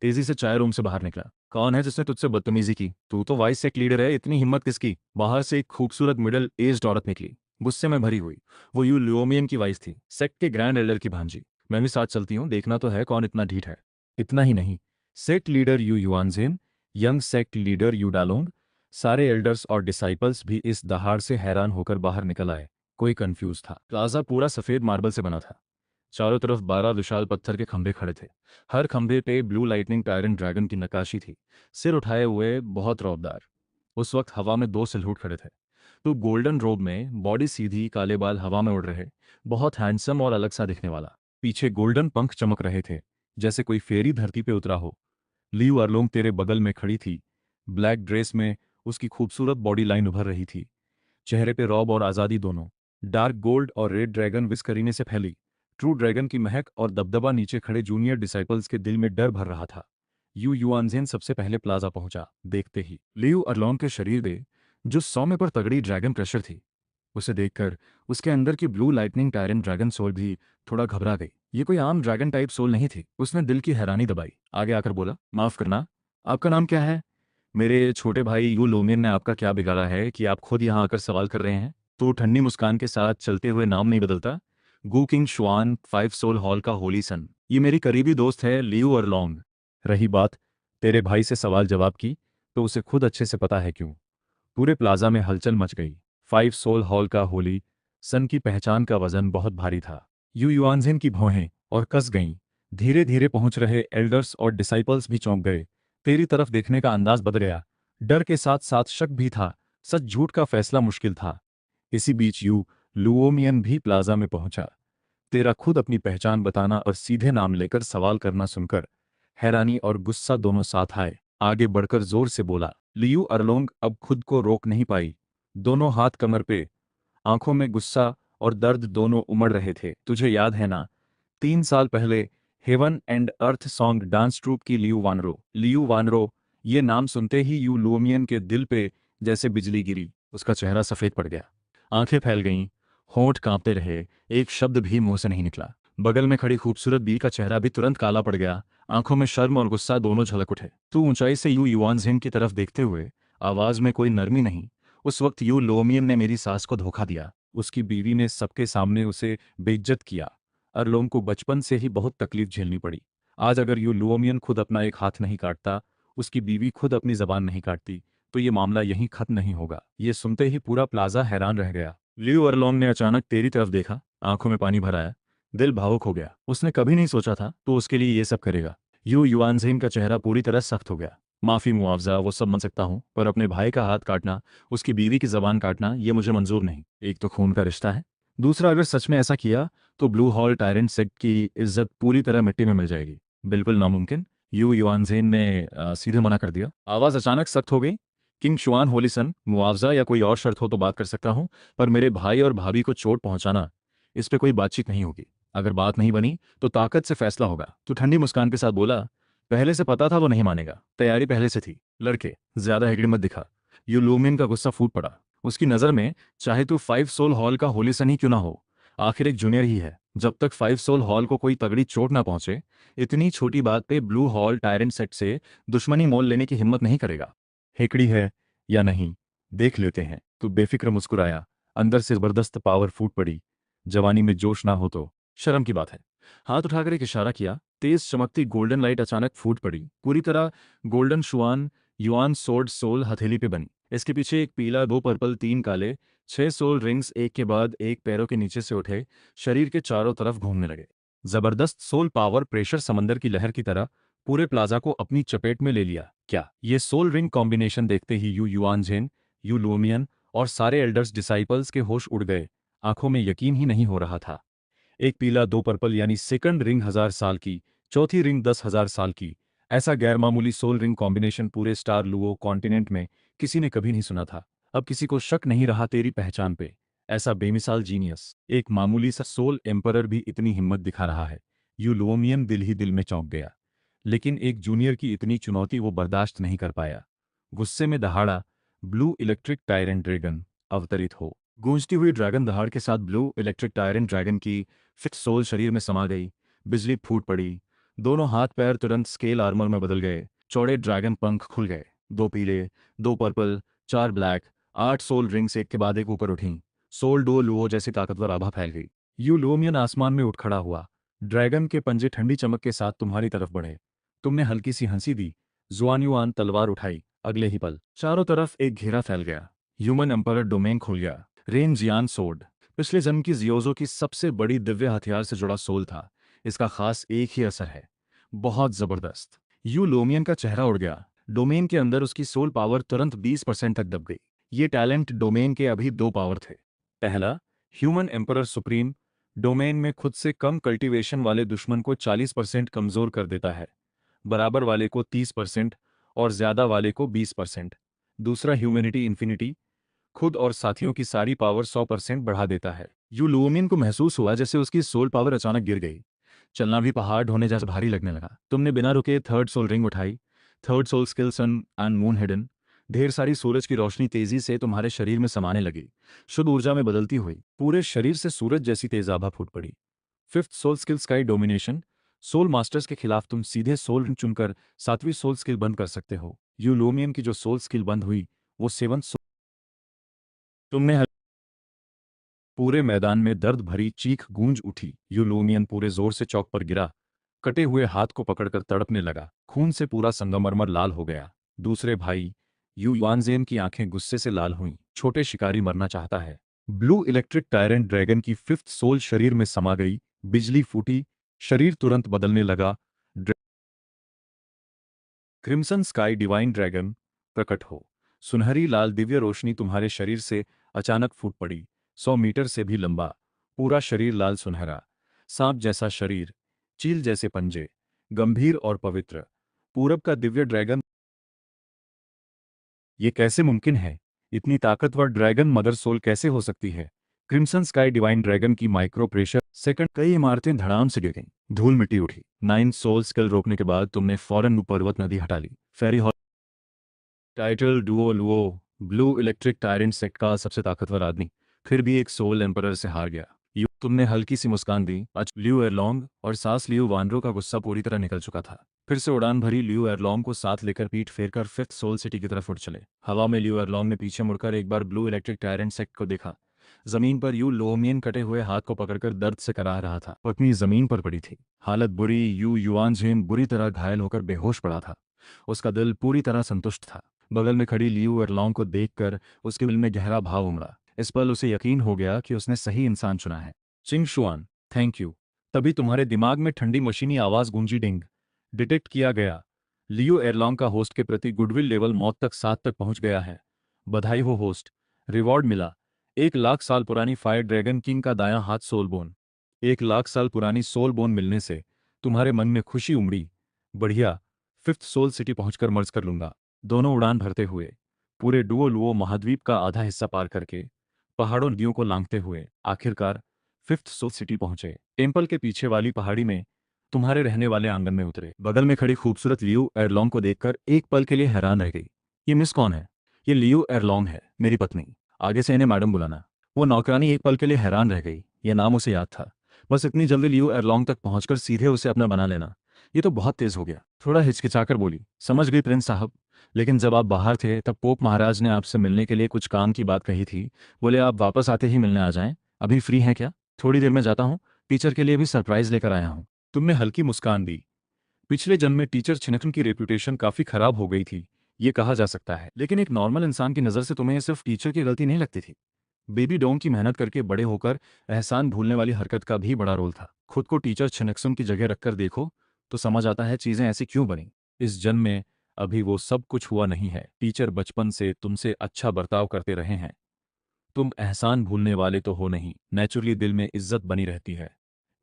तेजी से चाय रूम से बाहर निकला। कौन है जिसने तुझसे बदतमीजी की? तू तो वाइस सेक्ट लीडर है, इतनी हिम्मत किसकी? बाहर से एक खूबसूरत मिडिल एज्ड औरत निकली, गुस्से में भरी हुई। वो यू ल्योमियन की वाइस थी, सेक्ट के ग्रैंड एल्डर की भांजी। मैं भी साथ चलती हूँ, देखना तो है कौन इतना ढीठ है। इतना ही नहीं, sect leader Yu Yuanzhen, young sect leader Yu Dalong, सारे एल्डर्स और डिसाइपल्स भी इस दहाड़ से हैरान होकर बाहर निकल आए। कोई कंफ्यूज था। प्लाजा पूरा सफेद मार्बल से बना था। चारों तरफ 12 विशाल पत्थर के खंभे खड़े थे। हर खंभे पे ब्लू लाइटनिंग टायरेंट ड्रैगन की नक्काशी थी, सिर उठाए हुए, बहुत रौबदार। उस वक्त हवा में 2 सिलहूट खड़े थे। तो गोल्डन रोब में, बॉडी सीधी, काले बाल हवा में उड़ रहे, बहुत हैंडसम और अलग सा दिखने वाला। पीछे गोल्डन पंख चमक रहे थे, जैसे कोई फेरी धरती पे उतरा हो। लियू अरलोंग तेरे बगल में खड़ी थी, ब्लैक ड्रेस में। उसकी खूबसूरत बॉडी लाइन उभर रही थी, चेहरे पे रौब और आज़ादी दोनों। डार्क गोल्ड और रेड ड्रैगन विस करीने से फैली। ट्रू ड्रैगन की महक और दबदबा नीचे खड़े जूनियर डिसाइपल्स के दिल में डर भर रहा था। यू युआनजेन सबसे पहले प्लाजा पहुंचा। देखते ही लियू अरलोंग के शरीर पे जो सौम्य पर तगड़ी ड्रैगन प्रेशर थी, उसे देखकर उसके अंदर की blue lightning tyrant dragon soul भी थोड़ा घबरा गई। ये कोई आम ड्रैगन टाइप सोल नहीं थी। उसने दिल की हैरानी दबाई, आगे आकर बोला, माफ करना, आपका नाम क्या है? मेरे छोटे भाई यू लोमियन ने आपका क्या बिगाड़ा है कि आप खुद यहाँ आकर सवाल कर रहे हैं? तो ठंडी मुस्कान के साथ चलते हुए, नाम नहीं बदलता, गू किंग शुआन, 5 सोल हॉल का होली सन। ये मेरी करीबी दोस्त है लियू अरलोंग। रही बात तेरे भाई से सवाल जवाब की, तो उसे खुद अच्छे से पता है क्यों। पूरे प्लाजा में हलचल मच गई। 5 सोल हॉल का होली सन की पहचान का वजन बहुत भारी था। यू युआनजेन की भौहें और कस गईं। धीरे धीरे पहुंच रहे एल्डर्स और डिसाइपल्स भी चौंक गए। तेरी तरफ देखने का अंदाज बदल गया। डर के साथ साथ शक भी था। सच झूठ का फैसला मुश्किल था। इसी बीच यू लुओमियन भी प्लाजा में पहुंचा। तेरा खुद अपनी पहचान बताना और सीधे नाम लेकर सवाल करना सुनकर हैरानी और गुस्सा दोनों साथ आए। आगे बढ़कर जोर से बोला। लियू अरलोंग अब खुद को रोक नहीं पाई। दोनों हाथ कमर पे, आंखों में गुस्सा और दर्द दोनों उमड़ रहे थे। तुझे याद है ना, 3 साल पहले heaven and earth song dance troupe की लियू वानरो? लियू वानरो, ये नाम सुनते ही यू लुओमियन के दिल पे जैसे बिजली गिरी। उसका चेहरा सफेद पड़ गया, आंखें फैल गईं, होंठ कांपते रहे, एक शब्द भी मुंह से नहीं निकला। बगल में खड़ी खूबसूरत बी का चेहरा भी तुरंत काला पड़ गया, आंखों में शर्म और गुस्सा दोनों झलक उठे। तू ऊंचाई से यू युआनजेन की तरफ देखते हुए, आवाज में कोई नरमी नहीं। उस वक्त यू लोमियन ने मेरी सास को धोखा दिया। उसकी बीवी ने सबके सामने उसे बेइज्जत किया। अरलोंग को बचपन से ही बहुत तकलीफ झेलनी पड़ी। आज अगर यू लुओमियन खुद अपना एक हाथ नहीं काटता, उसकी बीवी खुद अपनी जबान नहीं काटती, तो ये मामला यहीं खत्म नहीं होगा। ये सुनते ही पूरा प्लाजा हैरान रह गया। लियू अरलोंग ने अचानक तेरी तरफ देखा, आंखों में पानी भर आया, दिल भावुक हो गया। उसने कभी नहीं सोचा था तो उसके लिए ये सब करेगा। यू युआनजेन का चेहरा पूरी तरह सख्त हो गया। माफी, मुआवजा वो सब मान सकता हूँ, पर अपने भाई का हाथ काटना, उसकी बीवी की जबान काटना, ये मुझे मंजूर नहीं। एक तो खून का रिश्ता है, दूसरा, अगर सच में ऐसा किया तो ब्लू हॉल टायरेंट सेक्ट की इज्जत पूरी तरह मिट्टी में मिल जाएगी। बिल्कुल नामुमकिन, यू युआनज़ेन ने सीधे मना कर दिया। आवाज़ अचानक सख्त हो गई। किंग शुआन होलिसन, मुआवजा या कोई और शर्त हो तो बात कर सकता हूँ, पर मेरे भाई और भाभी को चोट पहुंचाना, इस पे कोई बातचीत नहीं होगी। अगर बात नहीं बनी तो ताकत से फैसला होगा। तो ठंडी मुस्कान के साथ बोला, पहले से पता था वो नहीं मानेगा, तैयारी पहले से थी। लड़के, ज्यादा हिगड़ मत दिखा। यू लूमियन का गुस्सा फूट पड़ा। उसकी नज़र में चाहे तू 5 सोल हॉल का होलिसन ही क्यों ना हो, आखिर एक जूनियर ही है। जब तक 5 सोल हॉल को कोई तगड़ी चोट ना पहुंचे, इतनी छोटी बात पे ब्लू हॉल टायरेंट सेट से दुश्मनी मोल लेने की हिम्मत नहीं करेगा। हेकड़ी है या नहीं, देख लेते हैं। तू बेफिक्र मुस्कुराया। अंदर से जबरदस्त पावर फूट पड़ी। जवानी में जोश ना हो तो शर्म की बात है। हाथ उठाकर एक इशारा किया। तेज चमकती गोल्डन लाइट अचानक फूट पड़ी, पूरी तरह गोल्डन शुआन युआन सोर्ड सोल हथेली पे बनी। इसके पीछे एक पीला, 2 पर्पल, 3 काले, 6 सोल रिंग्स एक के बाद एक पैरों के नीचे से उठे, शरीर के चारों तरफ घूमने लगे। जबरदस्त सोल पावर प्रेशर समंदर की लहर की तरह पूरे प्लाजा को अपनी चपेट में ले लिया। क्या ये सोल रिंग कॉम्बिनेशन देखते ही यू युआनझेन, यू लूमियन और सारे एल्डर्स डिसाइपल्स के होश उड़ गए। आंखों में यकीन ही नहीं हो रहा था। एक पीला, 2 पर्पल यानी सेकंड रिंग 1000 साल की, चौथी रिंग 10,000 साल की। ऐसा गैरमामूली सोल रिंग कॉम्बिनेशन पूरे स्टार लुओ कॉन्टिनेंट में किसी ने कभी नहीं सुना था। अब किसी को शक नहीं रहा तेरी पहचान पे। ऐसा बेमिसाल जीनियस, एक मामूली सा सोल एम्परर भी इतनी हिम्मत दिखा रहा है। यू लुओमियन दिल ही दिल में चौंक गया। लेकिन एक जूनियर की इतनी चुनौती वो बर्दाश्त नहीं कर पाया। गुस्से में दहाड़ा, ब्लू इलेक्ट्रिक टायरेंट ड्रैगन अवतरित हो। गूंजती हुई ड्रैगन दहाड़ के साथ ब्लू इलेक्ट्रिक टायरेंट ड्रैगन की फिट सोल शरीर में समा गई। बिजली फूट पड़ी। दोनों हाथ पैर तुरंत स्केल आर्मर में बदल गए। चौड़े ड्रैगन पंख खुल गए। 2 पीले, 2 पर्पल, 4 ब्लैक, 8 सोल रिंग्स एक के बाद एक ऊपर उठीं। सोल डो लुओ जैसी ताकतवर आभा फैल गई। यू लुओमियन आसमान में उठ खड़ा हुआ। ड्रैगन के पंजे ठंडी चमक के साथ तुम्हारी तरफ बढ़े। तुमने हल्की सी हंसी दी। जुआन युआन तलवार उठाई। अगले ही पल चारों तरफ एक घेरा फैल गया। ह्यूमन एम्परर डोमेन खुल गया। रेन जियान सोर्ड पिछले जन्म की जियोजो की सबसे बड़ी दिव्य हथियार से जुड़ा सोल था। इसका खास एक ही असर है, बहुत जबरदस्त। यू लोमियन का चेहरा उड़ गया। डोमेन के अंदर उसकी सोल पावर तुरंत 20% तक दब गई। ये टैलेंट डोमेन के अभी 2 पावर थे। पहला, ह्यूमन एम्परर सुप्रीम, डोमेन में खुद से कम कल्टीवेशन वाले दुश्मन को 40% कमजोर कर देता है, बराबर वाले को 30% और ज्यादा वाले को 20%। दूसरा, ह्यूमैनिटी इन्फिनिटी, खुद और साथियों की सारी पावर 100% बढ़ा देता है। यू लुओमियन को महसूस हुआ जैसे उसकी सोल पावर अचानक गिर गई। चलना भी पहाड़ ढोने जैसा भारी लगने लगा। तुमने बिना रुके थर्ड सोल रिंग उठाई। Third soul skill sun and moon hidden. ढेर सारी सूरज की रोशनी तेजी से तुम्हारे शरीर में समाने लगी, शुद्ध ऊर्जा में बदलती हुई। पूरे शरीर से सूरज जैसी तेज आभा फूट पड़ी। Fifth soul skill sky domination. Soul masters के खिलाफ तुम सीधे सोल रिंग चुनकर 7वीं सोल स्किल बंद कर सकते हो। यू लुओमियन की जो सोल स्किल बंद हुई वो 7th। तुमने पूरे मैदान में दर्द भरी चीख गूंज उठी। यूलोमियन पूरे जोर से चौक पर गिरा। कटे हुए हाथ को पकड़कर तड़पने लगा। खून से पूरा संगमरमर लाल हो गया। दूसरे भाई यू युआनज़ेन की आंखें गुस्से से लाल हुईं। छोटे शिकारी मरना चाहता है। ब्लू इलेक्ट्रिक टायरेंट ड्रैगन की फिफ्थ सोल शरीर में समा गई। बिजली फूटी। शरीर तुरंत बदलने लगा। क्रिम्सन स्काई डिवाइन ड्रैगन प्रकट हो। सुनहरी लाल दिव्य रोशनी तुम्हारे शरीर से अचानक फूट पड़ी। 100 मीटर से भी लंबा, पूरा शरीर लाल सुनहरा, सांप जैसा शरीर, चील जैसे पंजे, गंभीर और पवित्र। पूरब का दिव्य ड्रैगन। ये कैसे मुमकिन है? इतनी ताकतवर ड्रैगन मदर सोल कैसे हो सकती है? क्रिम्सन स्काई डिवाइन ड्रैगन की माइक्रो प्रेशर सेकंड। कई इमारतें धड़ाम से गिर गईं। धूल मिट्टी उठी। 9 सोल स्किल रोकने के बाद तुमने फौरन पर्वत नदी हटा ली। Fairy title Duo Luo, blue electric tyrant sect का सबसे ताकतवर आदमी, फिर भी एक सोल एम्परर से हार गया। यू तुमने हल्की सी मुस्कान दी। लियू एरलोंग और सास लियू वानरो का गुस्सा पूरी तरह निकल चुका था। फिर से उड़ान भरी। लियू एरलोंग को साथ लेकर पीठ फेरकर फिफ्थ सोल सिटी की तरफ उड़ चले। हवा में लियू एरलोंग ने पीछे मुड़कर एक बार ब्लू इलेक्ट्रिक टायरेंट सेक्ट को देखा। जमीन पर यू लोमियन कटे हुए हाथ को पकड़कर दर्द से कराह रहा था। पत्नी जमीन पर पड़ी थी, हालत बुरी। यू युआनझेन बुरी तरह घायल होकर बेहोश पड़ा था। उसका दिल पूरी तरह संतुष्ट था। बगल में खड़ी लियू एरलोंग को देखकर उसके दिल में गहरा भाव उमड़ा। इस पल उसे यकीन हो गया कि उसने सही इंसान चुना है। चिंग शुआन, थैंक यू। तभी तुम्हारे दिमाग में ठंडी मशीनी आवाज गूंजी। डिंग। डिटेक्ट किया गया। लियो एरलोंग का होस्ट के प्रति गुडविल लेवल मौत तक 7 तक पहुंच गया है। बधाई हो होस्ट, रिवॉर्ड मिला। 1 लाख साल पुरानी फायर ड्रैगन किंग का दायां हाथ सोल बोन। 1 लाख साल पुरानी सोल बोन मिलने से तुम्हारे मन में खुशी उमड़ी। बढ़िया, फिफ्थ सोल सिटी पहुंचकर मर्ज कर लूंगा। दोनों उड़ान भरते हुए पूरे डुओ लुओ महाद्वीप का आधा हिस्सा पार करके पहाड़ों नदियों को लांघते हुए आखिरकार फिफ्थ सोल सिटी पहुंचे। टेम्पल के पीछे वाली पहाड़ी में तुम्हारे रहने वाले आंगन में उतरे। बगल में खड़ी खूबसूरत लियू एरलोंग को देखकर एक पल के लिए हैरान रह गई। ये मिस कौन है? ये लियू एरलोंग है, मेरी पत्नी। आगे से इन्हें मैडम बुलाना। वो नौकरानी एक पल के लिए हैरान रह गई। यह नाम उसे याद था। बस इतनी जल्दी लियू एरलोंग तक पहुंचकर सीधे उसे अपना बना लेना, ये तो बहुत तेज हो गया। थोड़ा हिचकिचाकर बोली, समझ गई प्रिंस साहब, लेकिन जब आप बाहर थे तब पोप महाराज ने आपसे मिलने के लिए कुछ काम की बात कही थी। बोले आप वापस आते ही मिलने आ जाएं। अभी फ्री हैं क्या? थोड़ी देर में जाता हूँ। टीचर के लिए भी सरप्राइज लेकर आया हूँ। तुमने हल्की मुस्कान दी। पिछले जन्म में टीचर छिनकन की रेपुटेशन काफी खराब हो गई थी, ये कहा जा सकता है। लेकिन एक नॉर्मल इंसान की नज़र से तुम्हें सिर्फ टीचर की गलती नहीं लगती थी। बेबी डोंग की मेहनत करके बड़े होकर एहसान भूलने वाली हरकत का भी बड़ा रोल था। खुद को टीचर छिनकसुन की जगह रखकर देखो तो समझ आता है चीजें ऐसी क्यों बनी। इस जन्म में अभी वो सब कुछ हुआ नहीं है। टीचर बचपन से तुमसे अच्छा बर्ताव करते रहे हैं। तुम एहसान भूलने वाले तो हो नहीं, नेचुरली दिल में इज्जत बनी रहती है।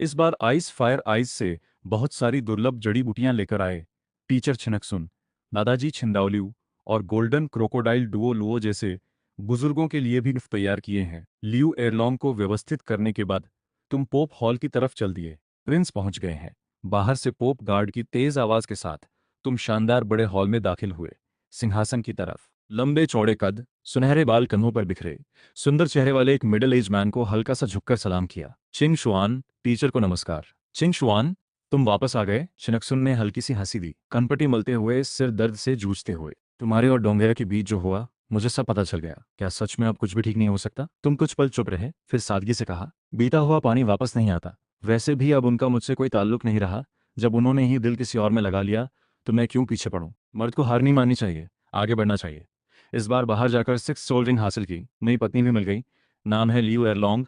इस बार आइस फायर आइस से बहुत सारी दुर्लभ जड़ी बूटियां लेकर आए टीचर छिनकसुन। दादाजी छिंदाओलिऊ और गोल्डन क्रोकोडाइल डुओ लुओ जैसे बुजुर्गों के लिए भी गिफ्ट तैयार किए हैं। लियू एयरलॉन्ग को व्यवस्थित करने के बाद तुम पोप हॉल की तरफ चल दिए। प्रिंस पहुंच गए हैं। बाहर से पोप गार्ड की तेज आवाज के साथ तुम शानदार बड़े हॉल में दाखिल हुए। सिंहासन की तरफ लंबे चौड़े कद, सुनहरे बाल कंधों पर बिखरे, सुंदर चेहरे वाले एक मिडिल एज मैन को हल्का सा झुककर सलाम किया। चिंग शुआन, टीचर को नमस्कार। चिंग शुआन, तुम वापस आ गए? छिनकसुन ने हल्की सी हंसी दी, कनपटी मलते हुए, सिर दर्द से जूझते हुए। तुम्हारे और डोंगेरा के बीच जो हुआ मुझे सब पता चल गया। क्या सच में अब कुछ भी ठीक नहीं हो सकता? तुम कुछ पल चुप रहे, फिर सादगी से कहा, बीता हुआ पानी वापस नहीं आता। वैसे भी अब उनका मुझसे कोई ताल्लुक नहीं रहा। जब उन्होंने ही दिल किसी और में लगा लिया तो मैं क्यों पीछे पड़ूं? मर्द को हार नहीं माननी चाहिए, आगे बढ़ना चाहिए। इस बार बाहर जाकर 6 सोल रिंग हासिल की, मेरी पत्नी भी मिल गई। नाम है Liu Airlong.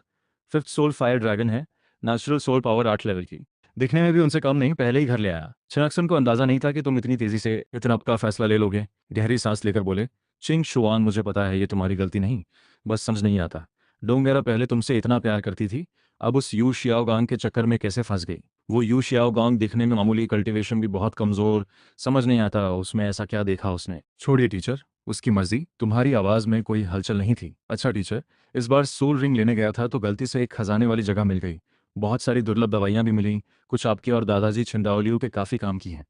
5th soul fire dragon है। नेचुरल सोल पावर 8 लेवल की। दिखने में भी उनसे कम नहीं, पहले ही घर ले आया। छिनक्सन को अंदाजा नहीं था कि तुम इतनी तेजी से इतना का फैसला ले लोगे। गहरी सांस लेकर बोले, चिंग शुआन, मुझे पता है ये तुम्हारी गलती नहीं, बस समझ नहीं आता। डोंगेरा पहले तुमसे इतना प्यार करती थी, अब उस यू शियाओगांग के चक्कर में कैसे फंस गई? वो यू शियाओगांग दिखने में मामूली, कल्टीवेशन भी बहुत कमजोर। समझ नहीं आता उसमें ऐसा क्या देखा उसने। छोड़िए टीचर, उसकी मर्जी। तुम्हारी आवाज में कोई हलचल नहीं थी। अच्छा टीचर, इस बार सोल रिंग लेने गया था तो गलती से एक खजाने वाली जगह मिल गई। बहुत सारी दुर्लभ दवाइयां भी मिली, कुछ आपके और दादाजी छिंदाओलियो के काफी काम की हैं।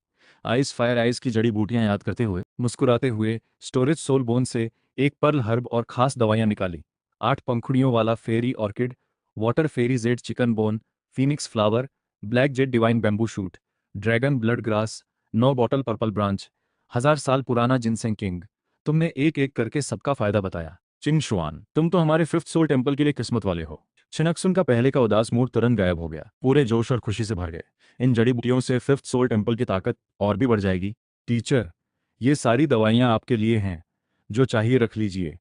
आइस फायर आइस की जड़ी बूटियां याद करते हुए, मुस्कुराते हुए स्टोरेज सोल बोन से एक पर्ल हर्ब और खास दवाइयां निकाली। 8 पंखुड़ियों वाला fairy orchid, water fairy jade chicken bone, phoenix flower, black jade divine bamboo shoot, dragon blood grass, 9 bottle purple branch, 1000 साल पुराना जिनसेंग किंग। तुमने एक एक करके सबका फायदा बताया। चिंग शुआन, तुम तो हमारे 5th सोल टेम्पल के लिए किस्मत वाले हो। छिनक्सुन का पहले का उदास मूड तुरंत गायब हो गया, पूरे जोश और खुशी से भर गए। इन जड़ी बूटियों से 5th सोल टेम्पल की ताकत और भी बढ़ जाएगी। टीचर, ये सारी दवाइयाँ आपके लिए हैं, जो चाहिए रख लीजिए।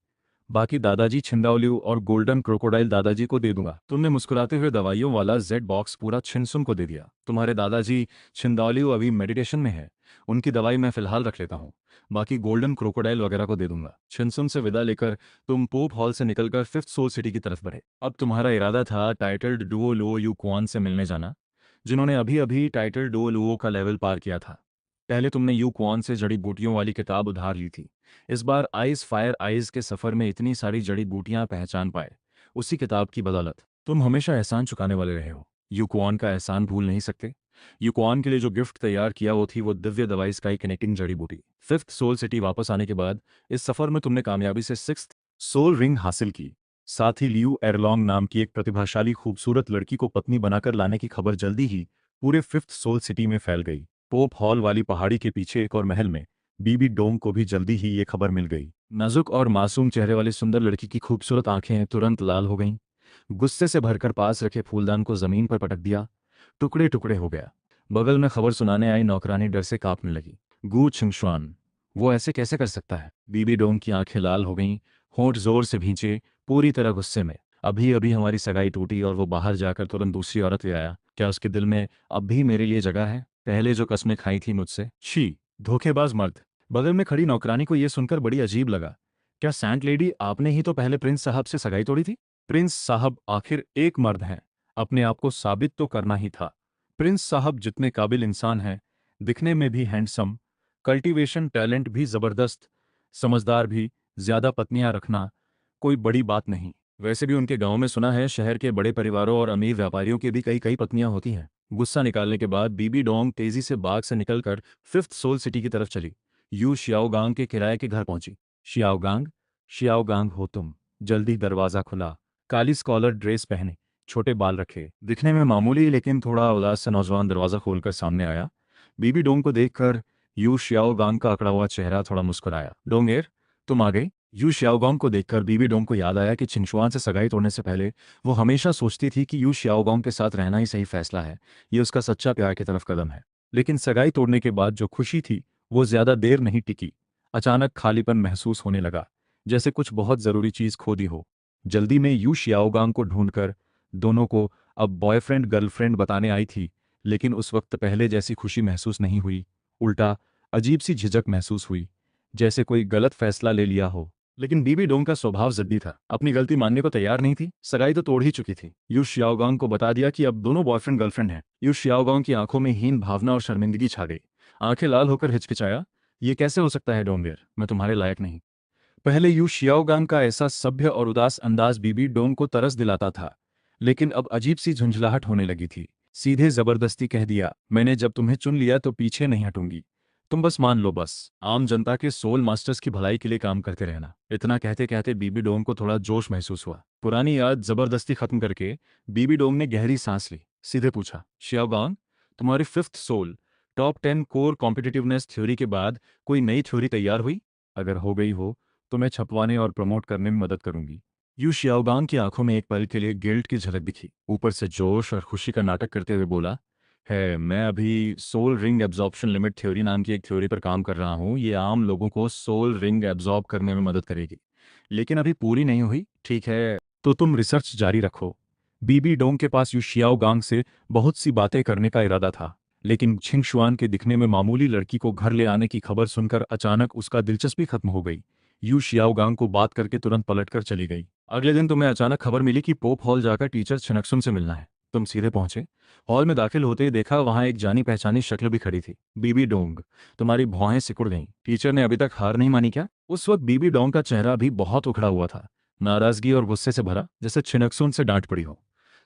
बाकी दादाजी छिंदाओलियो और गोल्डन क्रोकोडाइल दादाजी को दे दूंगा। तुमने मुस्कुराते हुए दवाइयों वाला जेड बॉक्स पूरा छिनसुन को दे दिया। तुम्हारे दादाजी छिंदाओलियो अभी मेडिटेशन में है, उनकी दवाई मैं फिलहाल रख लेता हूँ। बाकी गोल्डन क्रोकोडाइल वगैरह को दे दूंगा। छिनसुन से विदा लेकर तुम पोप हॉल से निकलकर 5th सोल सिटी की तरफ बढ़े। अब तुम्हारा इरादा था टाइटल्ड डुओ लुओ यू क्वान से मिलने जाना, जिन्होंने अभी अभी टाइटल डुओ लुओ का लेवल पार किया था। पहले तुमने यू क्वान से जड़ी बूटियों वाली किताब उधार ली थी। इस बार आइस फायर आइस के सफर में इतनी सारी जड़ी बूटियां पहचान पाए, उसी किताब की बदौलत। तुम हमेशा एहसान चुकाने वाले रहे हो, यूक्वान का एहसान भूल नहीं सकते। यूक्वान के लिए जो गिफ्ट तैयार किया वो थी वो दिव्य दवाई स्काई कनेक्टिंग जड़ी बूटी। 5th सोल सिटी वापस आने के बाद इस सफर में तुमने कामयाबी से 6th सोल रिंग हासिल की। साथ ही लियू एरलॉन्ग नाम की एक प्रतिभाशाली खूबसूरत लड़की को पत्नी बनाकर लाने की खबर जल्दी ही पूरे 5th सोल सिटी में फैल गई। पोप हॉल वाली पहाड़ी के पीछे एक और महल में बीबी डोंग को भी जल्दी ही ये खबर मिल गई। नाजुक और मासूम चेहरे वाली सुंदर लड़की की खूबसूरत आंखें तुरंत लाल हो गईं। गुस्से से भरकर पास रखे फूलदान को जमीन पर पटक दिया, टुकड़े टुकड़े हो गया। बगल में खबर सुनाने आई नौकरानी डर से कांपने लगी। गू छिंगशुआन, वो ऐसे कैसे कर सकता है? बीबी डोंग की आंखें लाल हो गईं, होंठ जोर से भींचे, पूरी तरह गुस्से में। अभी अभी हमारी सगाई टूटी और वो बाहर जाकर तुरंत दूसरी औरत ले आया। क्या उसके दिल में अब भी मेरे लिए जगह है? पहले जो कस्में खाई थी मुझसे, छी, धोखेबाज मर्द। बगल में खड़ी नौकरानी को यह सुनकर बड़ी अजीब लगा। क्या सैंट लेडी, आपने ही तो पहले प्रिंस साहब से सगाई तोड़ी थी? प्रिंस साहब आखिर एक मर्द हैं, अपने आप को साबित तो करना ही था। प्रिंस साहब जितने काबिल इंसान हैं, दिखने में भी हैंडसम, कल्टीवेशन टैलेंट भी जबरदस्त, समझदार भी, ज्यादा पत्नियां रखना कोई बड़ी बात नहीं। वैसे भी उनके गांव में सुना है शहर के बड़े परिवारों और अमीर व्यापारियों की भी कई कई पत्नियां होती हैं। गुस्सा निकालने के बाद बीबी डोंग तेजी से बाग से निकलकर फिफ्थ सोल सिटी की तरफ चली। यू शियाओगांग के किराए के घर पहुंची। शियाओगांग, शियाओगांग हो तुम? जल्दी दरवाजा खुला। काली स्कॉलर ड्रेस पहने, छोटे बाल रखे, दिखने में मामूली लेकिन थोड़ा उदास सा नौजवान दरवाजा खोलकर सामने आया। बीबी डोंग को देखकर यू शियाओगांग का अकड़ा हुआ चेहरा थोड़ा मुस्कुराया। डोंगेर, तुम आ गई? यू शियाओगांग को देखकर बीबी डोंग को याद आया कि छिंशुआन से सगाई तोड़ने से पहले वो हमेशा सोचती थी कि यू शियाओगांग के साथ रहना ही सही फैसला है, ये उसका सच्चा प्यार की तरफ कदम है। लेकिन सगाई तोड़ने के बाद जो खुशी थी वो ज्यादा देर नहीं टिकी। अचानक खालीपन महसूस होने लगा, जैसे कुछ बहुत जरूरी चीज खो दी हो। जल्दी में यू शियाओगांग को ढूंढकर दोनों को अब बॉयफ्रेंड गर्लफ्रेंड बताने आई थी, लेकिन उस वक्त पहले जैसी खुशी महसूस नहीं हुई। उल्टा अजीब सी झिझक महसूस हुई, जैसे कोई गलत फैसला ले लिया हो। लेकिन बीबी डोंग का स्वभाव जिद्दी था, अपनी गलती मानने को तैयार नहीं थी। सगाई तो तोड़ ही चुकी थी। यू शियाओगांग को बता दिया कि अब दोनों बॉयफ्रेंड गर्लफ्रेंड हैं। यू शियाओगांग की आंखों में हीन भावना और शर्मिंदगी छा गई। आंखें लाल होकर हिचकिचाया, ये कैसे हो सकता है डोंगेर, मैं तुम्हारे लायक नहीं। पहले यू शियाओगांग का ऐसा सभ्य और उदास अंदाज बीबी डोंग को तरस दिलाता था, लेकिन अब अजीब सी झुंझलाहट होने लगी थी। सीधे जबरदस्ती कह दिया, मैंने जब तुम्हें चुन लिया तो पीछे नहीं हटूंगी। तुम बस मान लो, बस आम जनता के सोल मास्टर्स की भलाई के लिए काम करते रहना। इतना कहते कहते बीबी डोंग को थोड़ा जोश महसूस हुआ। पुरानी याद जबरदस्ती खत्म करके बीबी डोंग ने गहरी सांस ली। सीधे पूछा, शियाओगांग, तुम्हारी fifth soul top 10 core competitiveness theory के बाद कोई नई थ्योरी तैयार हुई? अगर हो गई हो तो मैं छपवाने और प्रमोट करने में मदद करूंगी। यू शियाओगांग की आंखों में एक पल के लिए गिल्ट की झलक दिखी। ऊपर से जोश और खुशी का नाटक करते हुए बोला, है मैं अभी soul ring absorption limit theory नाम की एक थ्योरी पर काम कर रहा हूँ। ये आम लोगों को सोल रिंग एब्जॉर्ब करने में मदद करेगी, लेकिन अभी पूरी नहीं हुई। ठीक है, तो तुम रिसर्च जारी रखो। बीबी डोंग के पास यू शियाओगांग से बहुत सी बातें करने का इरादा था, लेकिन छिंगशुआन के दिखने में मामूली लड़की को घर ले आने की खबर सुनकर अचानक उसका दिलचस्पी खत्म हो गई। यू शियाओगांग को बात करके तुरंत पलटकर चली गई। अगले दिन तुम्हें अचानक खबर मिली कि पोप हॉल जाकर टीचर छिनक्सुन से मिलना है। तुम सीधे पहुंचे। हॉल में दाखिल होते ही देखा वहां एक जानी पहचानी शक्ल भी खड़ी थी। बीबी डोंग, तुम्हारी भौहें सिकुड़ गईं। टीचर ने अभी तक हार नहीं मानी क्या? उस वक्त बीबी डोंग का चेहरा भी बहुत उखड़ा हुआ था, नाराजगी और गुस्से से भरा, जैसे छिनक्सुन से डांट पड़ी हो।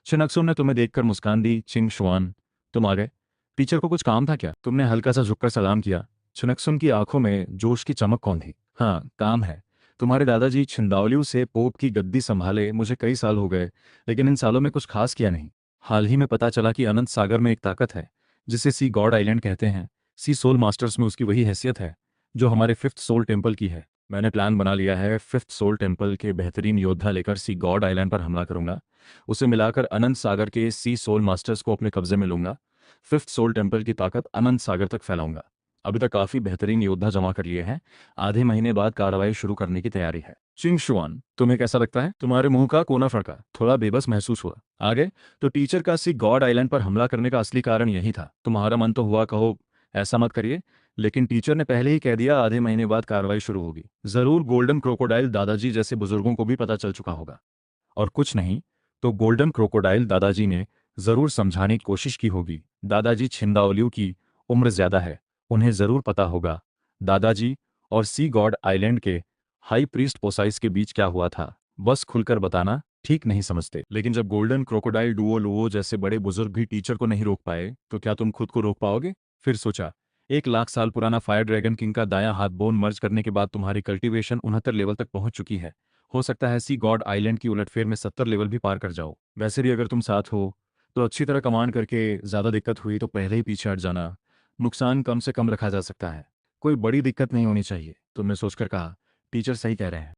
छिनक्सुन ने तुम्हें देखकर मुस्कान दी। चिंग शुआन, तुम आ गए। टीचर को कुछ काम था क्या? तुमने हल्का सा झुककर सलाम किया। छिनक्सुन की आंखों में जोश की चमक कौन थी? हाँ, काम है। तुम्हारे दादाजी छिंदाओलियू से पोप की गद्दी संभाले मुझे कई साल हो गए, लेकिन इन सालों में कुछ खास किया नहीं। हाल ही में पता चला कि अनंत सागर में एक ताकत है जिसे सी गॉड आइलैंड कहते हैं। सी सोल मास्टर्स में उसकी वही हैसियत है जो हमारे फिफ्थ सोल टेम्पल की है। मैंने प्लान बना लिया है, फिफ्थ सोल टेम्पल के बेहतरीन योद्धा लेकर सी गॉड आइलैंड पर हमला करूंगा। उसे मिलाकर अनंत सागर के सी सोल मास्टर्स को अपने कब्जे में लूंगा। फिफ्थ सोल टेम्पल की ताकत अनंत सागर तक फैलाऊंगा। अभी तक काफी बेहतरीन योद्धा जमा कर लिए हैं। आधे महीने बाद कार्रवाई शुरू करने की तैयारी है। चिंग शुआन, तुम्हें कैसा लगता है? तुम्हारे मुंह का कोना फड़का, थोड़ा बेबस महसूस हुआ। आगे? तो टीचर का सी गॉड आइलैंड पर हमला करने का असली कारण यही था। तुम्हारा मन तो हुआ कहो ऐसा मत करिए, लेकिन टीचर ने पहले ही कह दिया आधे महीने बाद कार्रवाई शुरू होगी। जरूर गोल्डन क्रोकोडाइल दादाजी जैसे बुजुर्गों को भी पता चल चुका होगा, और कुछ नहीं तो गोल्डन क्रोकोडाइल दादाजी ने जरूर समझाने की कोशिश की होगी। दादाजी छिंदाओलियू की उम्र ज्यादा है, उन्हें जरूर पता होगा दादाजी और सी गॉड आइलैंड के हाई प्रीस्ट पोसाइस के बीच क्या हुआ था। बस खुलकर बताना ठीक नहीं समझते। लेकिन जब गोल्डन क्रोकोडाइल डुओ लुओ जैसे बड़े बुजुर्ग भी टीचर को नहीं रोक पाए, तो क्या तुम खुद को रोक पाओगे? फिर सोचा, 1 लाख साल पुराना फायर ड्रैगन किंग का दायां हाथ बोन मर्ज करने के बाद तुम्हारी कल्टीवेशन 69 लेवल तक पहुंच चुकी है। हो सकता है सी गॉड आइलैंड की उलटफेर में 70 लेवल भी पार कर जाओ। वैसे भी अगर तुम साथ हो तो अच्छी तरह कमांड करके ज्यादा दिक्कत हुई तो पहले ही पीछे हट जाना। नुकसान कम से कम रखा जा सकता है, कोई बड़ी दिक्कत नहीं होनी चाहिए। तुमने सोचकर कहा, टीचर सही कह रहे हैं।